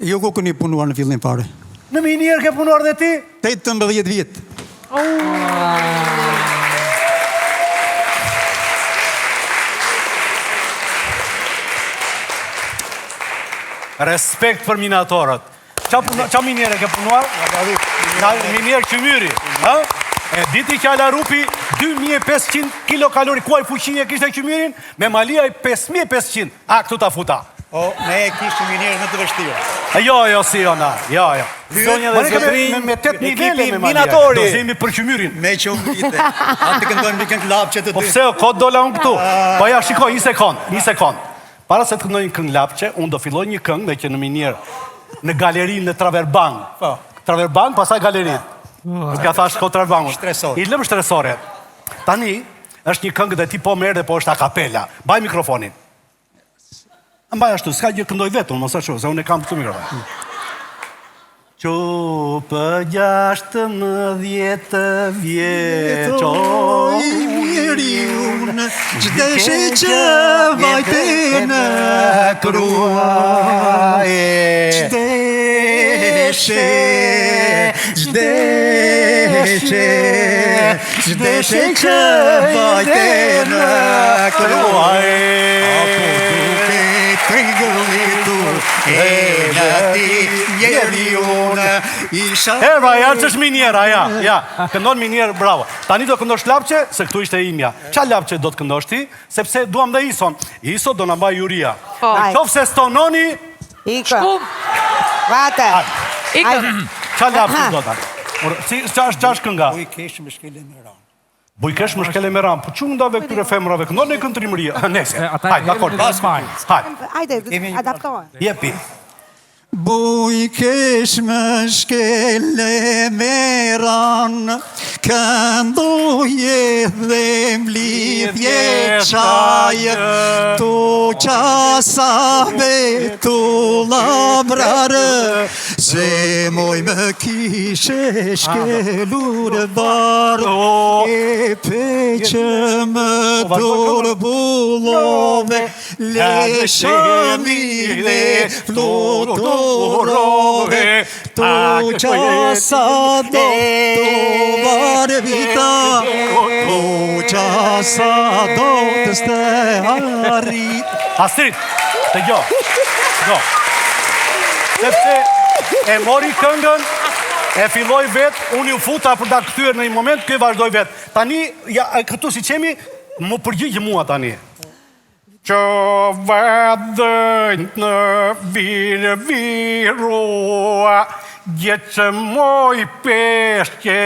Jo ku këni punuar në fillim fare. Në minier ke punuar dhe ti? 18 vjet. Respekt për minatorët. Qa minier e ke punuar? Minier Qymyri. E diti që ala rupi 2500 kilokalori. Kuaj fuqinje kishte Qymyrin? Me Malia 5500. A, këtu ta futa. O, ne e kishtë minierë në të vështirë. Jo, si ona. Jo. Zonja dhe zotri, me 8 nivele me Malia. Minatori. Do zemi për Qymyrin. Me që unë vite. Atë këndojmë një këngë lapqe të ty. Po pse, kod dola unë këtu. Po ja, shikoj, një sekund. Para se të këndoj një këngë lapqe, unë do filloj një këngë me që në minierë në galerinë në Traverbang. Traverbang, pasaj galerinë. Ska thash ko Traverbangun. Shtresore. I lëmë shtresore. Tani, është një këngë dhe ti po merë dhe po është a kapela. Baj mikrofonin. Mbaj ashtu, s'ka gjë këndoj vetë, unë mos ashtu, se unë e kam këtu mikrofon. Qopë 16 vjeqo i mjeri unë, qdeshe që vajte në krua, qdeshe që vajte në krua, apo duke trigëllitur e në ti mjeri unë isha... Eva, ja, që është minjera, ja, këndon minjerë, bravo. Tani do këndosh lapqe, se këtu ishte imja. Qa lapqe do të këndosh ti? Sepse duam dhe Ison. Iso do në mbaj juria. Në qofë se stononi... Iko. Vate. Iko. Qa lapqe do të? Qa është kënga? Bujkesh më shkele me ranë. Bujkesh më shkele me ranë. Po që ndave këtyre femrave këndon e këntrimëria? Nese. Hajde, dakord. Hajde, adaptohen. Jepi. Bujkesh më shkele me ranë, këndoje dhe mlidhje qajë, tu qasave tu labrarë, Zemoj më kishe shkelur barë, e peqë më dorë bullove, leshëmi dhe fluturove, tu qasa do të varë vita, tu qasa do të ste arrit. Astrid, të gjo. Sepse e mori këngën, e filloj vetë, unë ju futa për ta kthyer në një moment, kjo vazhdoj vetë. Tani, këtu si qemi, më përgjigjë mua tani. Që vedënjt në virua, gjetë moj peshqe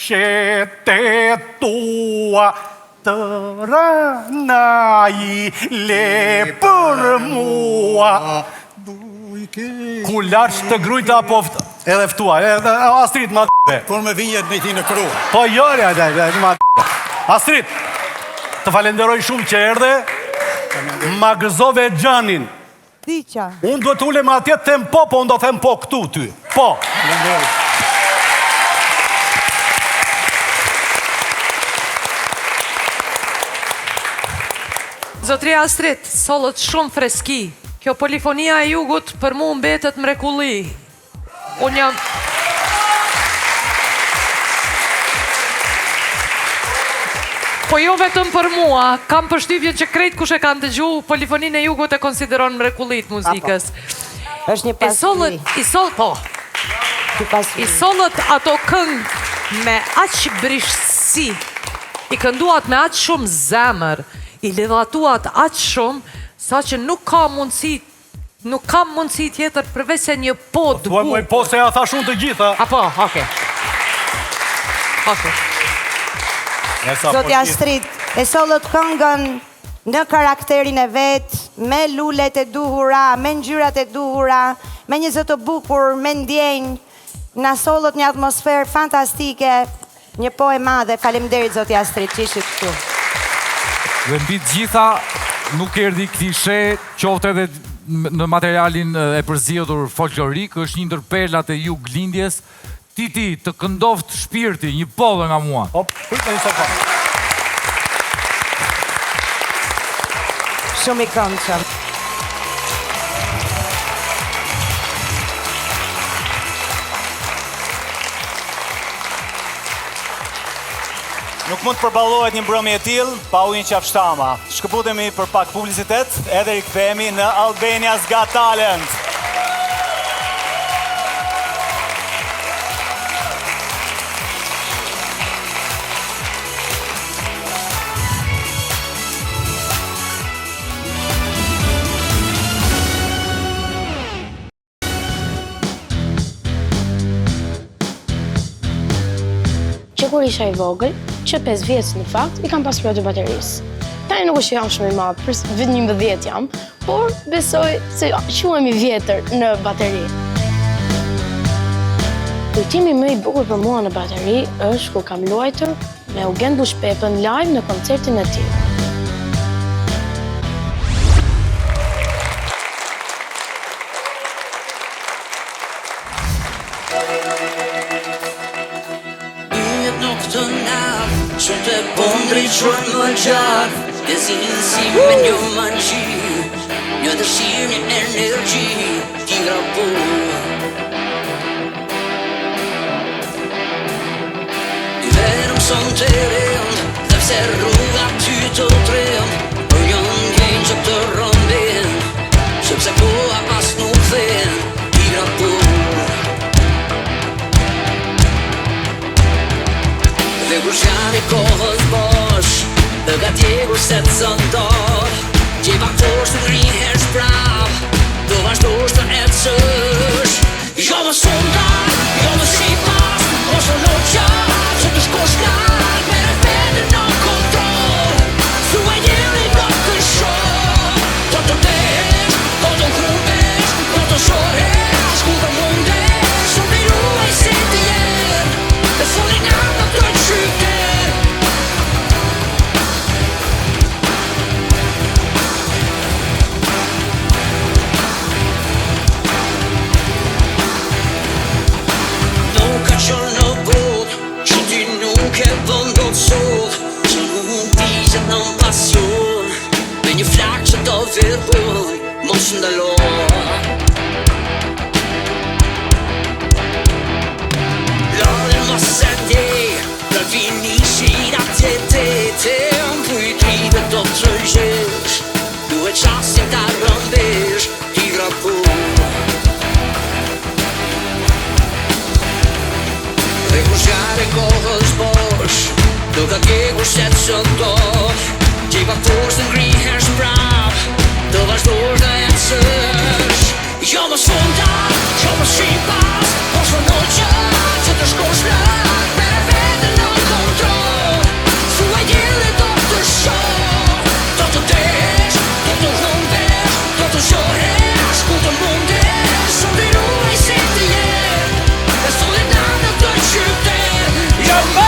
shetetua, të ranaj le për mua. Ku larqë të grujta po edhe ftua, Astrid ma d***e. Por me vinjet me ti në kru. Po jorja, ma d***e. Astrid, të falenderoj shumë që erdhe, ma gëzove Gjanin. Diqa. Unë do të ulem atje të them po, po unë do të them po këtu ty. Po. Zotria Astrid, sollët shumë freski. Kjo polifonia e jugut për mu mbetet mrekulli. Unë jam... Po jo vetëm për mua, kam përshtypjen që krejt kush e kanë dëgju, polifoninë e jugut e konsideron mrekullit muzikës. Është një pasuri. I sollët ato këngë me aq brishësi, i kënduat me aq shumë zemër, i lidhatuat aq shumë, sa që nuk kam mundësi tjetër përveç se një po të bukur. Po se ja tha shumë të gjitha. Apo, oke. Zoti Astrid, e sollët këngën në karakterin e vetë, me lulet e duhura, me ngjyrat e duhura, me një zë të bukur, me ndjenjë, na sollët një atmosferë fantastike, një po e madhe. Faleminderit Zoti Astrid, që ishit këtu. Dhe mbi të gjitha, nuk erdi klishe, qofte edhe në materialin e përzjedhur folklorik, është një ndër perlat e ju glindjes, Titi, të këndoft shpirti, një pollë nga mua. Shumë i këndshëm. Nuk mund të përballohet një mbrëmje e tillë pa u një qafshtama. Shkëputemi për pak publicitet, edhe rikthehemi në Albania's Got Talent. Që kur isha i vogël, që 5 vjeç në fakt, i kam pas plotë baterisë. Tani nuk është që jam shumë i madh, për vit 11 jam, por besoj se quhemi vjetër në bateri. Kujtimi më i bukur për mua në bateri është kur kam luajtur me Eugen Bushpepën live në koncertin e tij. Shumë të pondri qërë më gjarë, të zinë si me një manqi, një dëshirë, një energji, ti grapo. I verëm son të rënd, dhe pse rruga ty të trënd, për një ndjenjë që të rëmbin, sepse koha pas nuk thën, ti grapo. Dhe kur shani kohës bosh, dhe ga tjegur se të zëndor, që i baktosh të ngrihesh prav, do vazhdosh të ecësh. Jo më sonda, jo më si pas, ose në qatë, që të shkosh larg, me refete në kontrol, su e njeri në këshor, do të tesh, do të hubesh, do të shoresh, ku të mundesh, shumë i ruaj si të jenë, dhe foli nga në të qytet. do virguloj, mos ndalo. Lodin mos e di, në finishin atje te Pujtrive do të trëgjesh, duhet qasin ta rëndesh, ti grapu. Dhe kur zjarë e kohës bosh, do ka djegur se të shëndot, që i pa forës të ngrihesh mbrap, do vazhdojsh dhe ecësh. Jo më sfunda, jo më shqipas, mos më në që të shkosh lart, me vete në kontrol, thuaj djeli do të shoh, do të desh, do të humbesh, do të shohesh, ku të mundesh, sot i ruaj si të jetë, e soledad në të qytet, jo më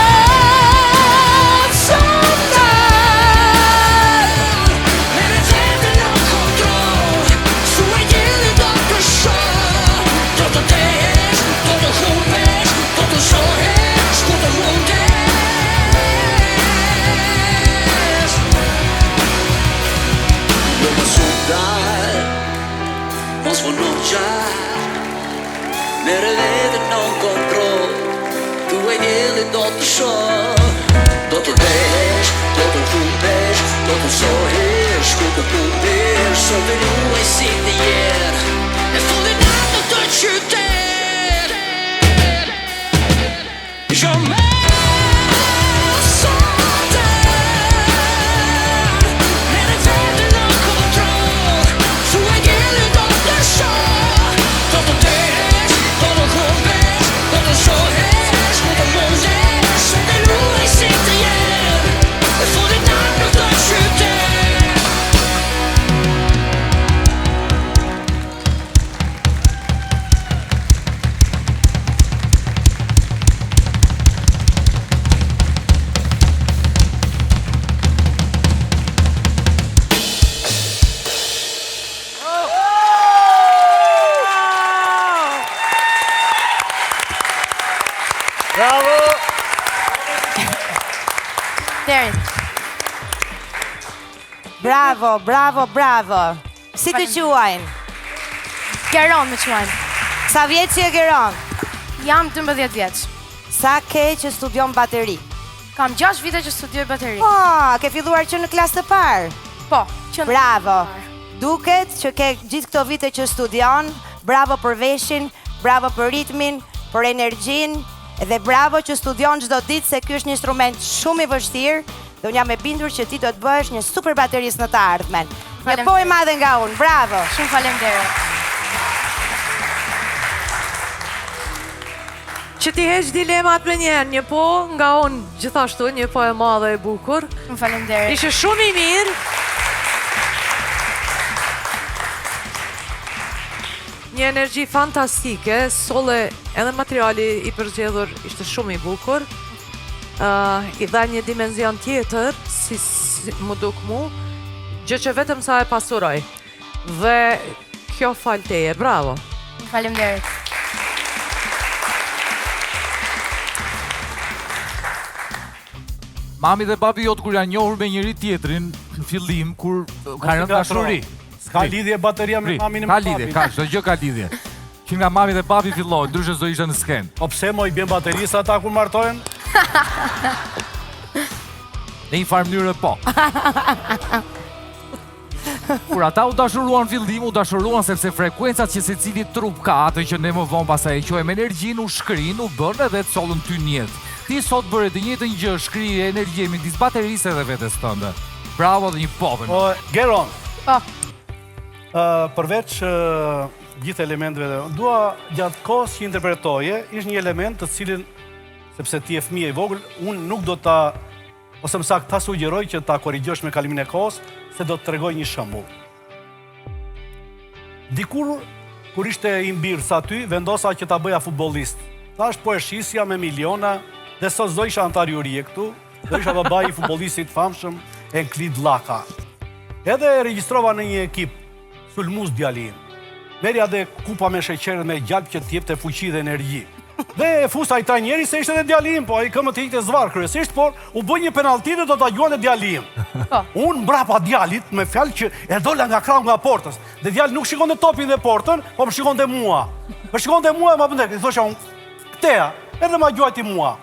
mere vete non control, tu e djeli do të shoh, do të desh, do të humbesh, do të shohesh, ku të mundesh, sot të ruaj si të jetë, e fundit natë në të qytet. Jo me Bravo, bravo, bravo. Si të quajnë? Geron më quajnë. Sa vjeç që e Geron? Jam 12 vjeç. Sa ke që studion bateri? Kam 6 vite që studioj bateri. Po, ke filluar që në klasë të parë? Po, që në bravo. Duket që ke gjithë këto vite që studion, bravo për veshin, bravo për ritmin, për energjin, dhe bravo që studion çdo ditë se ky është një instrument shumë i vështirë. Dhe unë jam e bindur që ti do të bëhesh një super baterist në të ardhmen. Një po e madhe nga unë, bravo! Shumë faleminderit. Që ti heq dilemat me njerë, një po nga unë gjithashtu, një po e madhe e bukur. Shumë faleminderit. Ishe shumë i mirë. Një energji fantastike, solle edhe materiali i përzgjedhur ishte shumë i bukur. I dha një dimenzion tjetër, si mu duk mu, gjë që vetëm sa e pasuroj. Dhe kjo fal teje, bravo. Faleminderit. Mami dhe babi jot kur janë njohur me njëri tjetrin në fillim kur ka rënë dashuri. Ka lidhje bateria me mamin e babin. Ka lidhje, ka çdo gjë ka lidhje. Që nga mami dhe babi filloi, ndryshe do isha në skenë. Po pse mo i bën baterisa ata kur martohen? Në një farë mënyrë po. Kur ata u dashuruan fillim, u dashuruan sepse frekuencat që secili trup ka, atë që ne më vonë pastaj e quajmë energjinë, u shkrin, u bën edhe të sollën ty në jetë. Ti sot bëre të njëjtën gjë, shkrije energji midis baterisë dhe vetes tënde. Bravo dhe një popën. Po, Geron. Po. Përveç gjithë elementeve, dua gjatë kohës që interpretoje, ishte një element të cilin, sepse ti je fëmijë i vogël, unë nuk do ta, ose më saktë ta sugjeroj që ta korrigjosh me kalimin e kohës, se do të tregoj një shembull. Dikur, kur ishte i mbirë sa ty, vendosa që ta bëja futbollist. Tash po e shisja me miliona, dhe sot do isha antar jurie këtu, do isha babai i futbollistit famshëm Enklid Llaka. Edhe e regjistrova në një ekip, sulmues djalin. Merja dhe kupa me sheqer me gjalp që t'jepte fuqi dhe energji. Dhe e fusta i trajneri se ishte dhe djalim, po ai këmë të ikte zvarë kryesisht, por u bë një penalti dhe do ta gjuan e djalim. Unë mbrapa djalit me fjalë që e dola nga krau nga portës. Dhe djali nuk shikon dhe topin dhe portën, po më shikon dhe mua. Më shikon dhe mua e ma pëndek, i thosha unë, këteja, edhe ma gjuajti mua.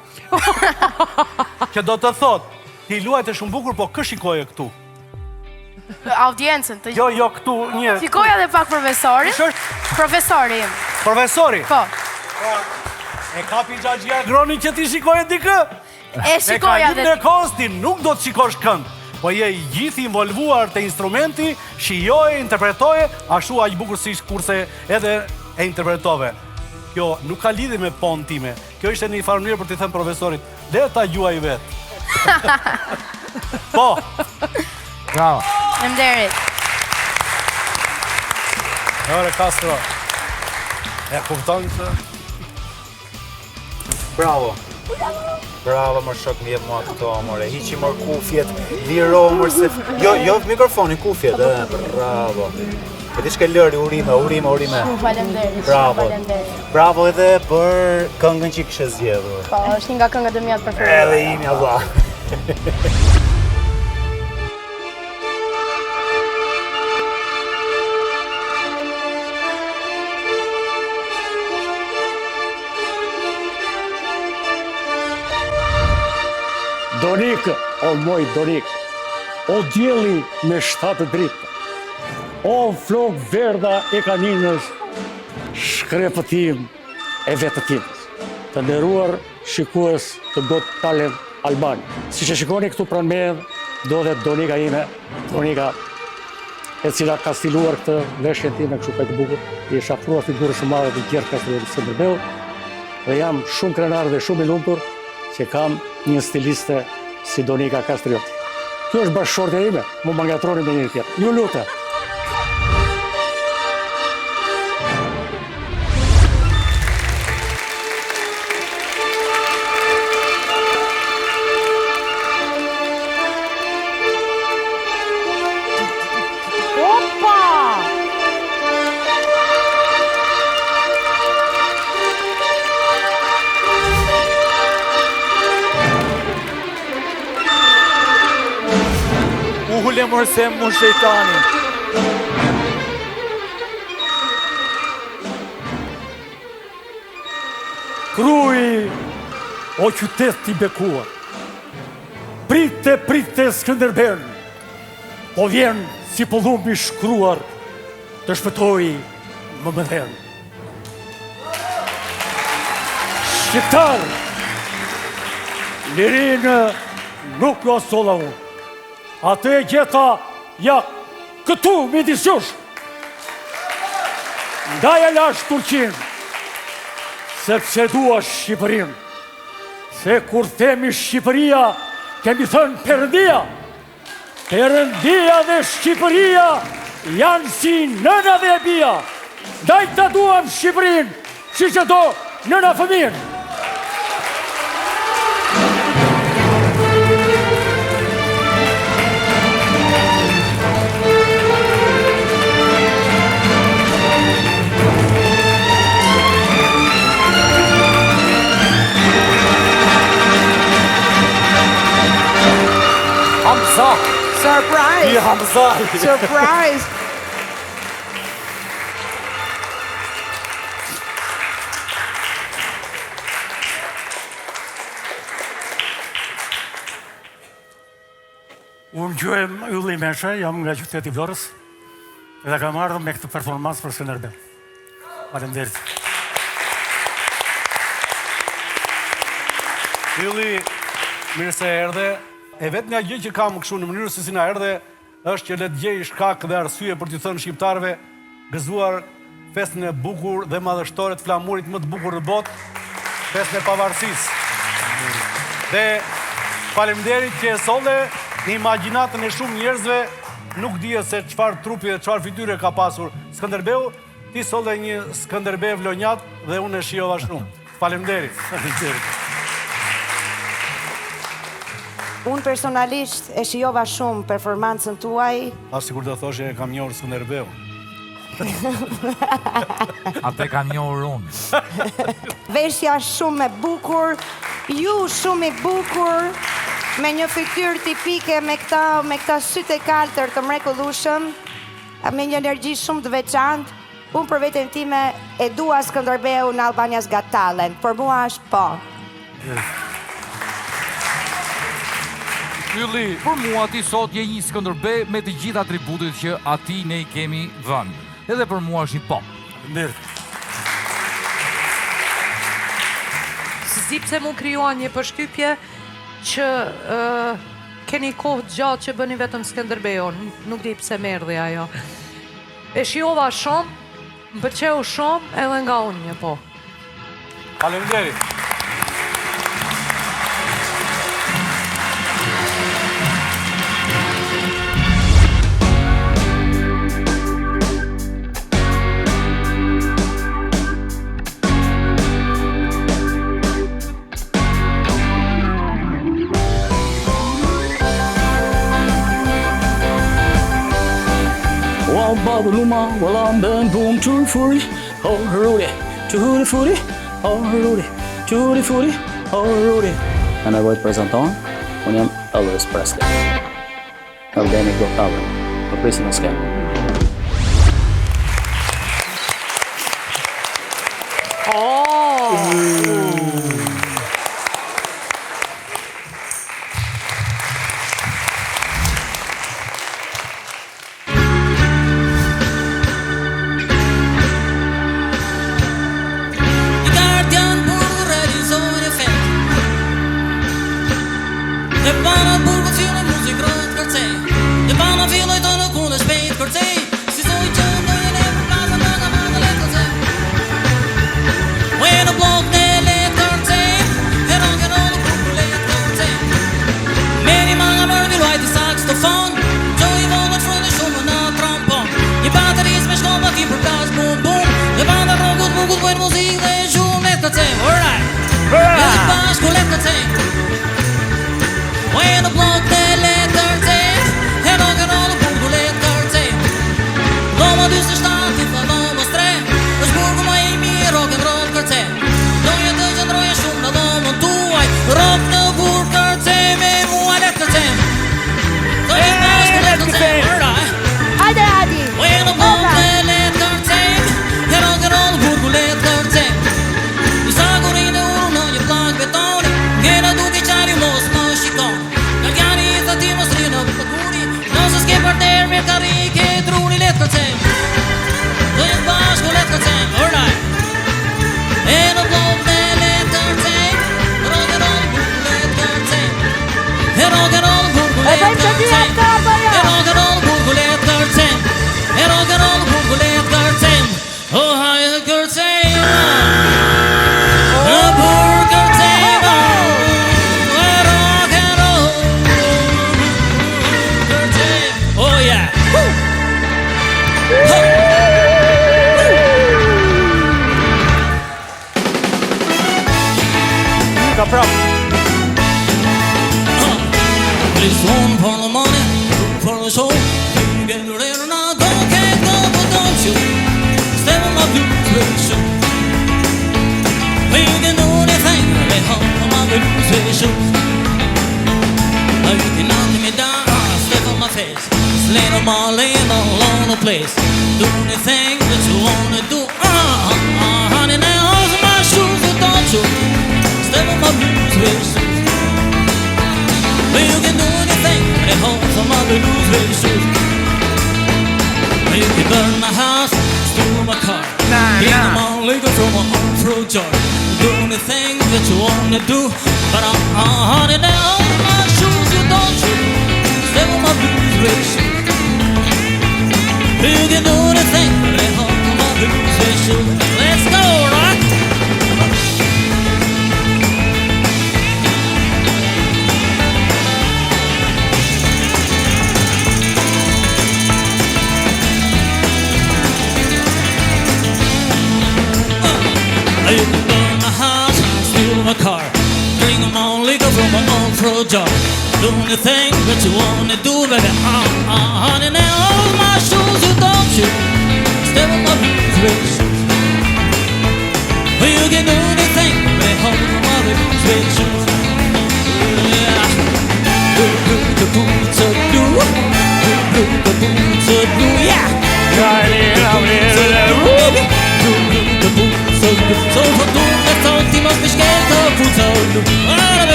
Që do të thot, ti luajt e shumë bukur, po kë shikoje këtu? Audiencën të... Jo, këtu një... Shikoja dhe pak profesorin. Profesori im. Profesori? Po. E kapi gjagjia groni që ti shikoje dikë? E shikoja dhe... Në kosti nuk do të shikosh kënd, po je i gjithi involvuar të instrumenti, shijoje, interpretoje, ashtu aq bukur si kurse edhe e interpretove. Kjo nuk ka lidhje me pon time. Kjo ishte një farë mënyrë për t'i thënë profesorit, le ta gjuaj vetë. Po. Bravo. Faleminderit. Ore Castro. E kupton që... Bravo. Bravo, më shok mje mua këto, more. Hiqi mor kufjet, liro, mor se... Jo, mikrofoni, kufjet, bravo. E ti shke lëri, urime. Faleminderit. Bravo. Bravo edhe për këngën që i kështë zgjedhur. Po, është një nga këngët e mia të preferuara. Edhe imi, Allah. Donik, o moj Donik, o djeli me 7 dritë, o flok verda e kaninës, shkrepëtim e vetëtimës, të nderuar shikues të Got Talent Albani. Si që shikoni këtu pranë meje, do dhe Donika ime, Donika e cila ka stiluar këtë veshjen time kështu të bukur, i shafruar figurë shumë madhe të tjerë Kastër dhe Skënderbeu, dhe jam shumë krenar dhe shumë i lumtur që kam një stiliste si Donika Kastrioti. Kjo është bashkëshortja ime, mu më ngatroni me një tjetër. Ju lutem. Ule mërse mu shejtani. Krui, o qytet t'i bekuar, prite Skënderbeu, po vjen si pëllum i shkruar të shpëtoj më mëdhen. Shqiptar, lirinë nuk jo asolla unë. Atë e gjeta, ja, këtu, midis jush. Ndaja lash Turqin, sepse dua Shqipërin. Se kur themi Shqipëria, kemi thënë Perëndia. Perëndia dhe Shqipëria janë si nëna dhe e bia. Ndaj ta duam Shqipërin, si që do nëna fëmijën. Surprise! Ja, Hamza! Surprise! Unë gjuhem Ylli Mesha, jam nga qyteti Vlorës, dhe kam ardhur me këtë performancë për Skënderbeu. Faleminderit. Ylli, mirë se erdhe. E vetë nga gjë që kam kështu në mënyrë se si na erdhe, është që le të gjej shkak dhe arsye për t'i thënë shqiptarëve gëzuar festën e bukur dhe madhështore të flamurit më të bukur në botë, festën e pavarësisë. Dhe faleminderit që e solle në imagjinatën e shumë njerëzve, nuk dihet se çfarë trupi dhe çfarë fytyre ka pasur Skënderbeu, ti solle një Skënderbeu vlonjat dhe unë e shijova shumë. Faleminderit. Faleminderit. Unë personalisht e shijova shumë performancën tuaj. Sikur do thoshe e kam njohur Skënderbeu. Atë kam njohur unë. Veshja shumë e bukur, ju shumë i bukur, me një fytyrë tipike me këta sytë e kaltër të mrekullueshëm, me një energji shumë të veçantë. Unë për veten time e dua Skënderbeu në Albania's Got Talent, për mua është po. Ylli, për mua ti sot je një Skënderbe me të gjitha atributet që ati ne i kemi dhënë. Edhe për mua është një po. Si pse mu krijuan një përshtypje që keni kohë gjatë që bëni vetëm Skënderbeu, nuk di pse më erdhi ajo. E shijova shumë, më pëlqeu shumë edhe nga unë një po. Faleminderit. Babaluma, I'm been boom to footy, oh Rudy, to the footy, oh Rudy, to the footy, oh Rudy. E nevoj të prezentohen, unë jam Elvis Presley. Albania's Got Talent, për prisin në skenë. Please one for the money, for the show. You get ready now, can't go, but don't you step on my blues show. You can do anything, they hop on my blues show. You can knock me down, step on my face, slam on my laying all on the place. Do anything that you wanna do, honey, now hold my shoes, but don't you step on my blues show. You can do anything, but it holds some other blues shoes. You can burn my house, steal my car, get them all liquor from my own fruit jar. Do anything that you wanna do, but honey, now hold my shoes, you don't you step on my blues shoes. You can do anything, but it holds some other blues shoes. Let's go, right? You can burn my house, steal my car, drink them all liquor from my own fruit jar. Do anything that you wanna do, baby, honey, now hold my shoes, you don't you step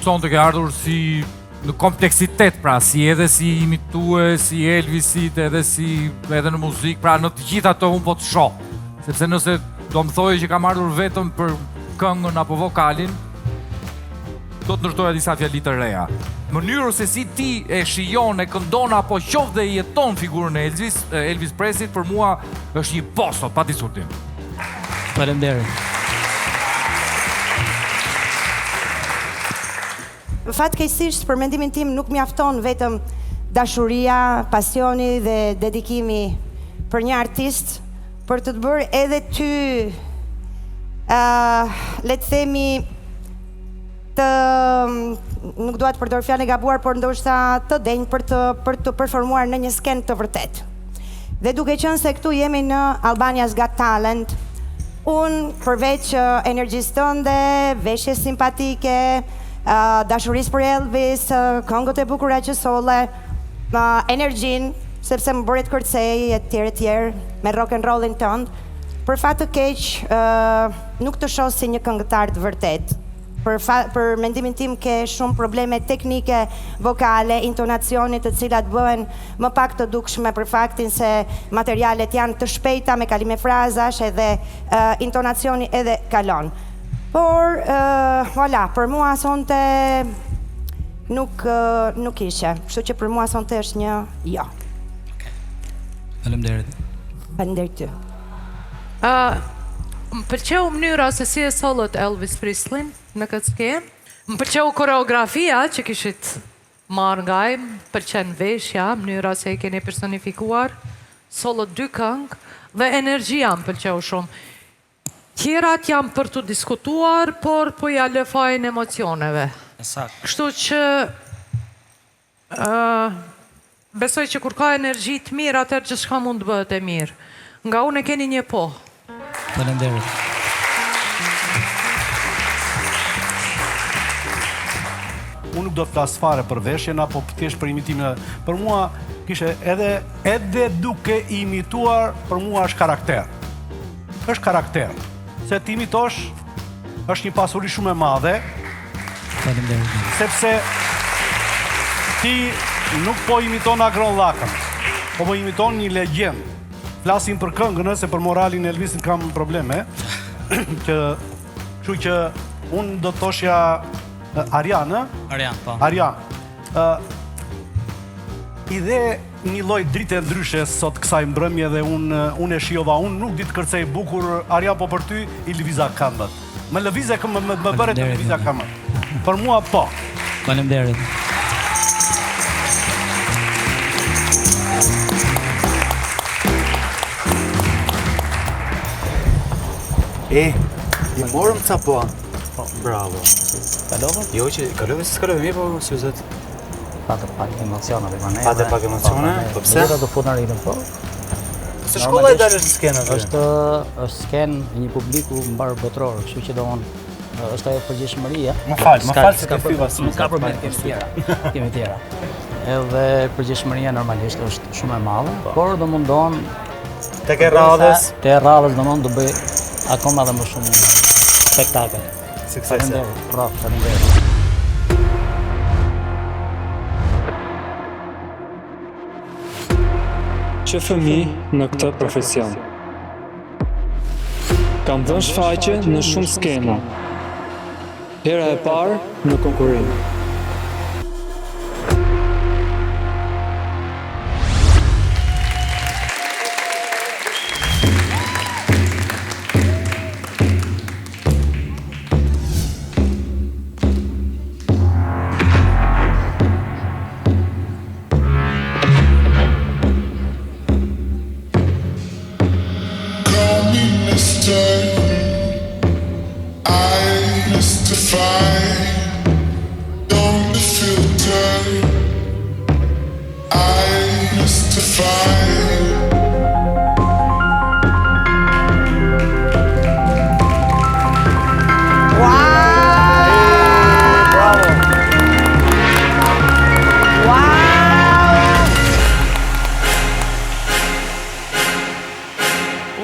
Son të ke ardhur si në kompleksitet, pra, si edhe si imitue, si Elvisit, edhe në muzikë, pra në të gjitha të unë po të shoh. Sepse nëse do më thojë që kam ardhur vetëm për këngën apo vokalin, do të ndërtoja disa fjali të reja. Mënyrë se si ti e shijon, e këndon apo qoftë dhe i jeton figurën e Elvis Presley, për mua është një posto, pa diskutim. Faleminderit. Fatkeqësisht, për mendimin tim, nuk mjafton vetëm dashuria, pasioni dhe dedikimi për një artist, për të bërë edhe ty, le të themi, nuk dua të përdor fjalën e gabuar, por ndoshta të denj për të performuar në një skenë të vërtet. Dhe duke qenë se këtu jemi në Albania's Got Talent, unë përveç energjisë tënde, veshjes simpatike, dashurisë për Elvis, këngët e bukura që solle, energjin, sepse më bëret kërcej e tjerë, me rock and rollin tënd, për fat të keq, nuk të shoh si një këngëtar të vërtet. Për mendimin tim ke shumë probleme teknike, vokale, intonacionit, të cilat bëhen më pak të dukshme për faktin se materialet janë të shpejta me kalime frazash edhe intonacioni edhe kalon. Por, voilà, për mua sonte nuk ishe, kështu që për mua sonte është një jo. Faleminderit. Faleminderit ty. Më pëlqeu mënyra se si e sollët Elvis Presley në këtë skenë. Më pëlqeu koreografia që kishit marrë nga ai, më pëlqen veshja, mënyra se e keni personifikuar, sollët 2 këngë dhe energjia më pëlqeu shumë. Tjerat janë për të diskutuar, por po ja lëfajnë emocioneve. Kështu që besoj që kur ka energji të mirë, atëherë gjithçka mund të bëhet e mirë. Nga unë e keni një po. Faleminderit. Unë nuk do të flas fare për veshjen apo thjesht për imitimin. Për mua kishe edhe duke imituar, për mua është karakter. Është karakter. Se ti imitosh është një pasuri shumë e madhe. Sepse ti nuk po imiton Agron Lakën, po imiton një legjend. Flasim për këngën, se për moralin e Elvisit kam probleme. Kështu që unë do të thoshja Arian, Arian, po. Arian. Ide një lloj drite ndryshe sot kësaj mbrëmje dhe unë e shijova, unë nuk di të kërcej bukur, Arian, po për ty i lëviza këmbët. Më bëre të lëviza këmbët. Për mua po. Faleminderit. I morëm ca po. Bravo. Kalova? Jo që kalove si s'kalove mirë, po si uzet. Patë pak emocione dhe manë. Patë pak emocione? Po pse? Njëra do fut në ritëm, po. Se shkolla e dalë në skenë atë? Është skenë një publiku mbar botror, kështu që është ajo përgjithshmëria. Më fal se ka fyva si. Ka probleme kemi tjera. Edhe përgjithshmëria normalisht është shumë e madhe, por do mundon tek radhës domon do bëj akoma dhe më shumë spektakël. Suksese. Faleminderit. Që fëmi në këtë profesion. Kam dhënë shfaqje në shumë skena. Hera e parë në konkurrim. I mystify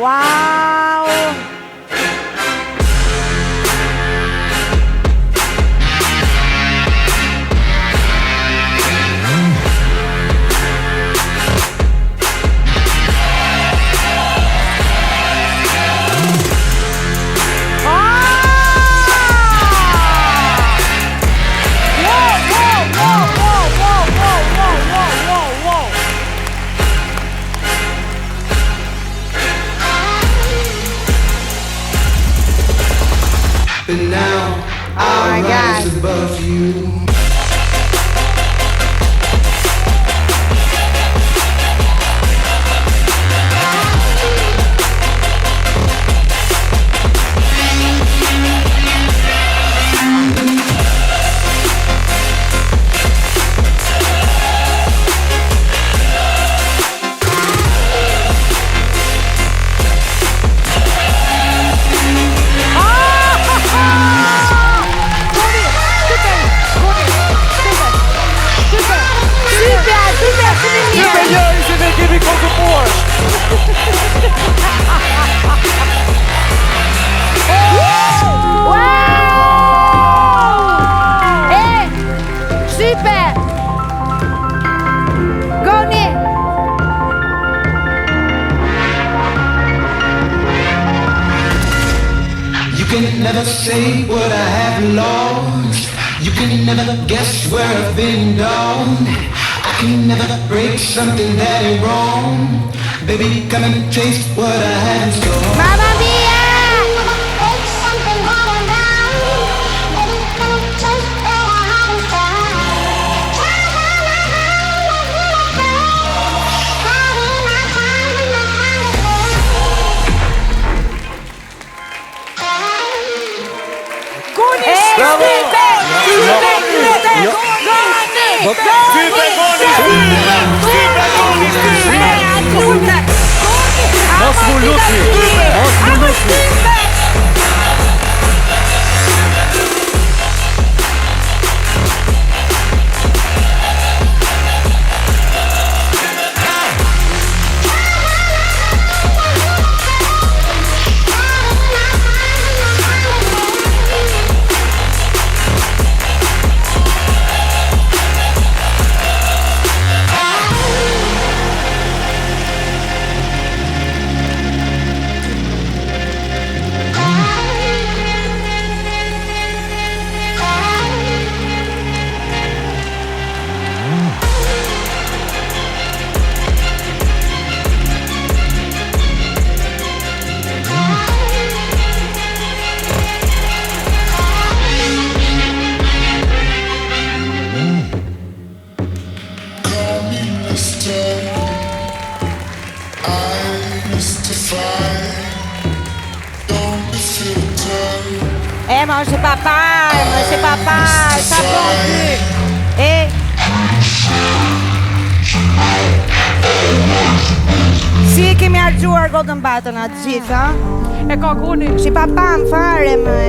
Wow! And now I rise above you. Super! Goni! You can never say what I have lost. You can never guess where I've been down. I can never break something that ain't wrong. Baby, come and taste what I have in store. Mamma mia! Moi, c'est papa, ça prend plus. Et... Si e kemi argjuar Golden Button atë gjithë, ha? E ka kuni. Si papa më fare, më.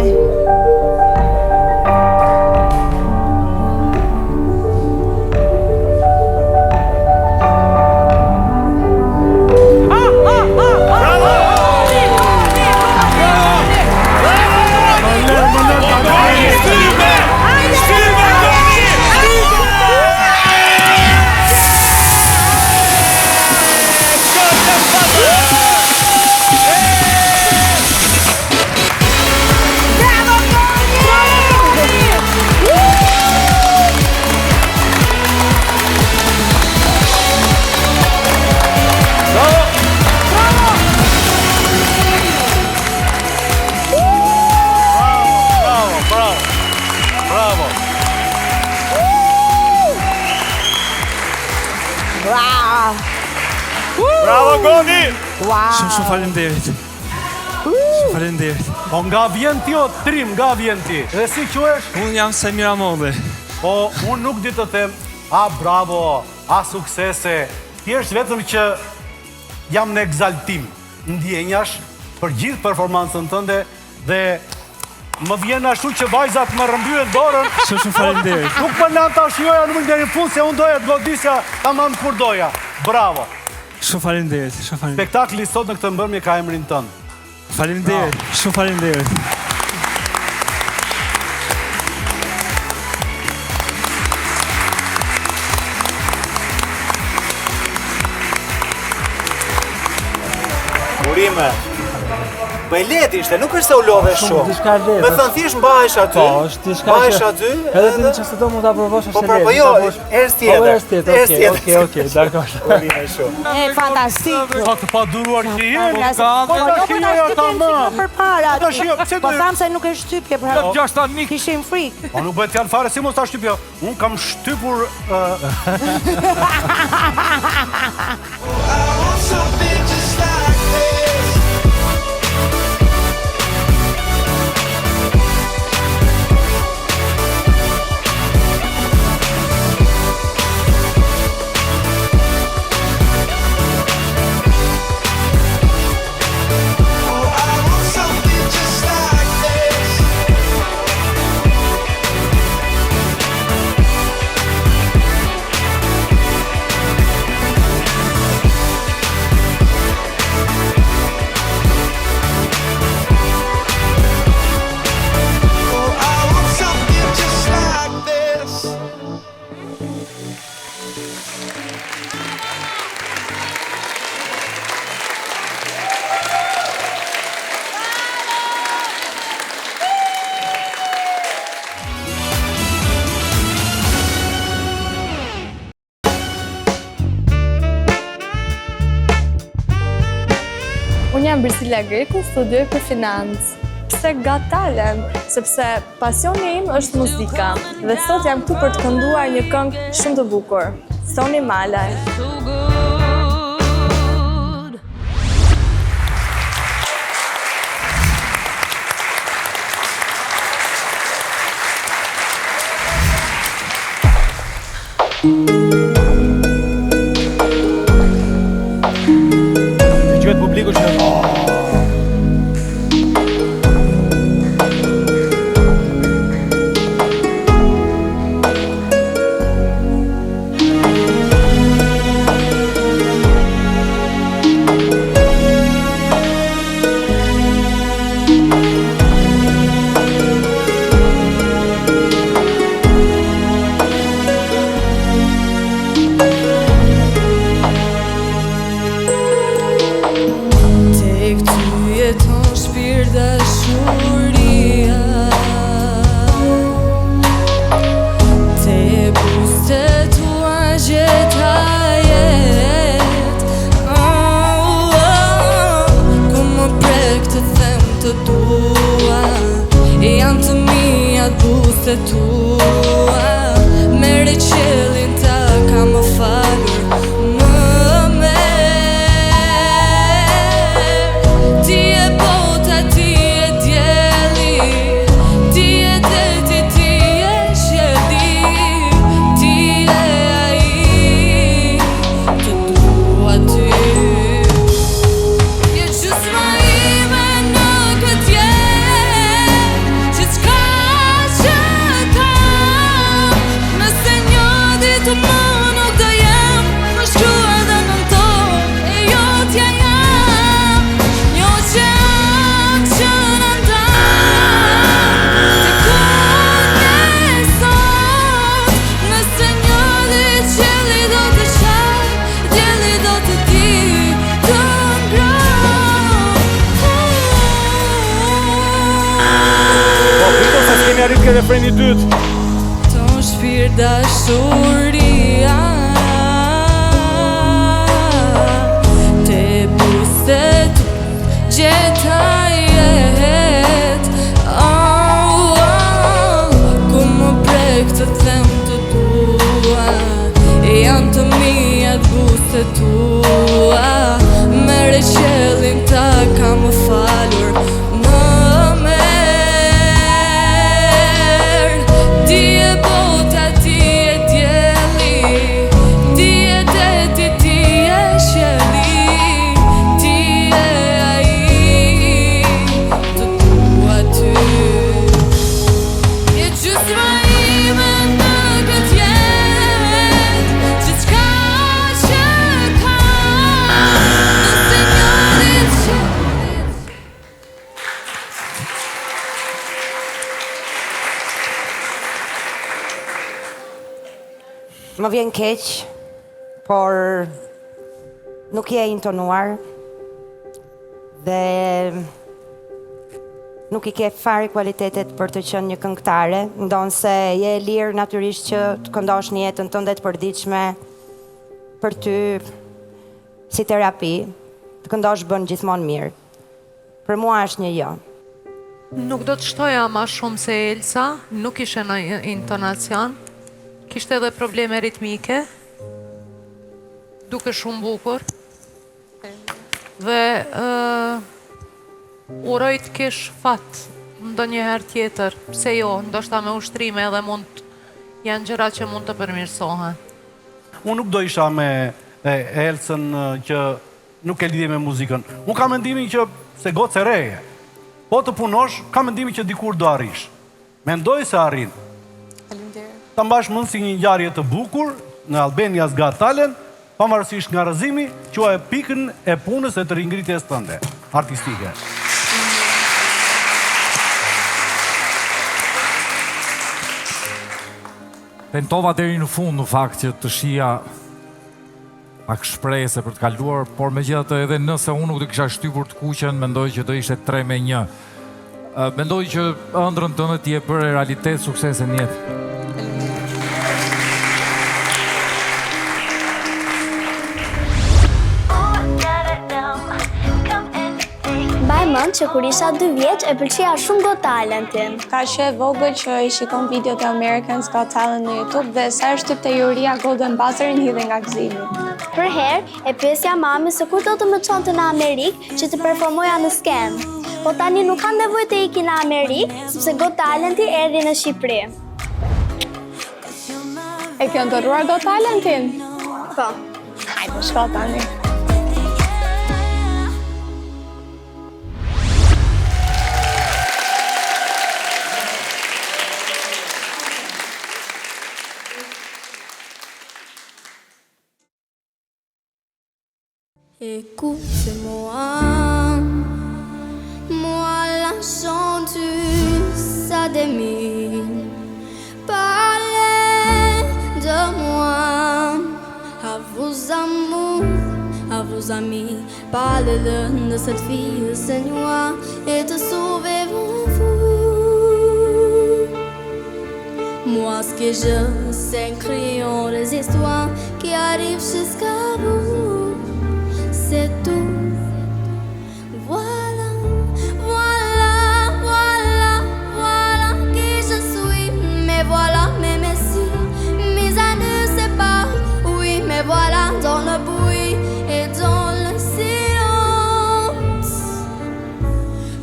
Bravo Goni! Shumë faleminderit. Faleminderit. Po nga vjen ti o Trim, nga vjen ti. Dhe si quhesh? Unë jam Samira Molli. Po unë nuk di të them, a bravo, a suksese. Thjesht vetëm që jam në egzaltim, ndjenjash për gjithë performancën tënde dhe më vjen ashtu që vajzat më rrëmbyen dorën. Shumë faleminderit. Nuk më lan ta shijoja në mënyrë fund se unë doja të godisja tamam kur doja. Bravo. Shumë faleminderit, shumë faleminderit. Spektakli sot në këtë mbrëmje ka emrin tënd. Faleminderit, shumë faleminderit. Urime. Po e lehtë ishte, nuk është se u lodhe shumë. Diçka lehtë. Me thënë thjesht mbahesh aty. Po, është diçka. Mbahesh aty. Edhe ti çfarë do mund ta provosh është lehtë. Po jo, herës tjetër. Okej, dakor. Urime shumë. E fantastik. Sa të paduruar që jeni. Po jo, po ta shtypim përpara. Po tham se nuk është shtypje pra. Kishim frikë. Po nuk bëhet fjalë fare si mos ta shtypja. Unë kam shtypur Unë jam Priscilla Greku, studioj për financë. Pse Got Talent? Sepse pasioni im është muzika dhe sot jam këtu për të kënduar një këngë shumë të bukur. Soni Malaj. Dëgjohet publiku që se tua mere qëllin ta ka më falur më merë ti e bota, ti e djeli ti e deti, ti e shjeli ti e ai të dua ty je gjysma ime në këtë jetë që t'ka arrit ke refreni i dytë. Ton shpirt dashuria te buset gjeta jet ku më prek të them të tua e janë të mia të buset tua mere qëllin ta ka më falur Më vjen keq, por nuk je intonuar dhe nuk i ke fare kualitetet për të qenë një këngëtare, ndonse je e lirë natyrisht që të këndosh në jetën tënde të përditshme për ty si terapi, të këndosh bën gjithmonë mirë. Për mua është një jo. Nuk do të shtoja ma shumë se Elsa, nuk ishe në intonacion, kishte edhe probleme ritmike, duke shumë bukur, dhe uroj të kesh fat ndonjëherë tjetër, pse jo, ndoshta me ushtrime edhe janë gjëra që mund të përmirësohen. Unë nuk do isha me Elsën që nuk e lidhje me muzikën. Unë ka mendimin që se gocë e reje. Po të punosh, ka mendimin që dikur do arrish. Mendoj se arrin. Ta mbash mend si një ngjarje të bukur në Albania's Got Talent, pavarësisht nga rrëzimi, quaj pikën e punës e të ringritjes tënde artistike. Tentova deri në fund në fakt që të shija pak shprehje për të kaluar, por megjithatë edhe nëse unë nuk të kisha shtypur të kuqen, mendoj që do ishte 3-1. Mendoj që ëndrrën tënde ti e bëre realitet suksesin në jetë. Mbaj mend që kur isha 2 vjeç e pëlqeja shumë Got Talentin. Ka që e vogël që i shikon videot e Americans Got Talent në YouTube dhe sa herë shtypte Juria Golden Buzzerin hidhe nga gëzimi. Për herë e pyesja mami se kur do të më çonte në Amerikë që të performoja në skenë. Po tani nuk kam nevojë të iki në Amerikë, sepse Got Talenti erdhi në Shqipëri. E ke ndërruar Got Talentin? Po. Hajde, shko tani. Écoute-moi, moi la chanteuse s'admire. Parlez de moi à vos amours, à vos amis. Parlez-leur de cette fille, Seigneur, et te sauvez-vous. Moi, ce que je sais, crions les histoires qui arrivent jusqu'à vous. C'est tout. Voilà, voilà, voilà, voilà qui je suis. Mais voilà mes messieurs, mes années séparent. Oui, mais voilà dans le bruit et dans le silence.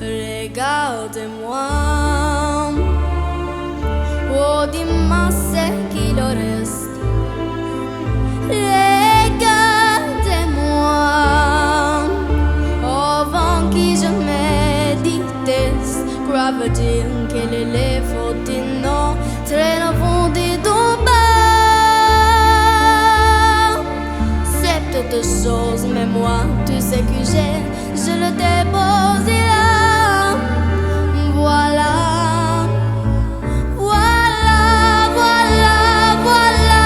Regardez-moi. Oh, dis-moi ce qu'il en reste. Dire quelle est les fautes non très fondées d'en bas. C'est toute chose, mais moi, tu sais que je le dépose là. Voilà. Voilà, voilà, voilà,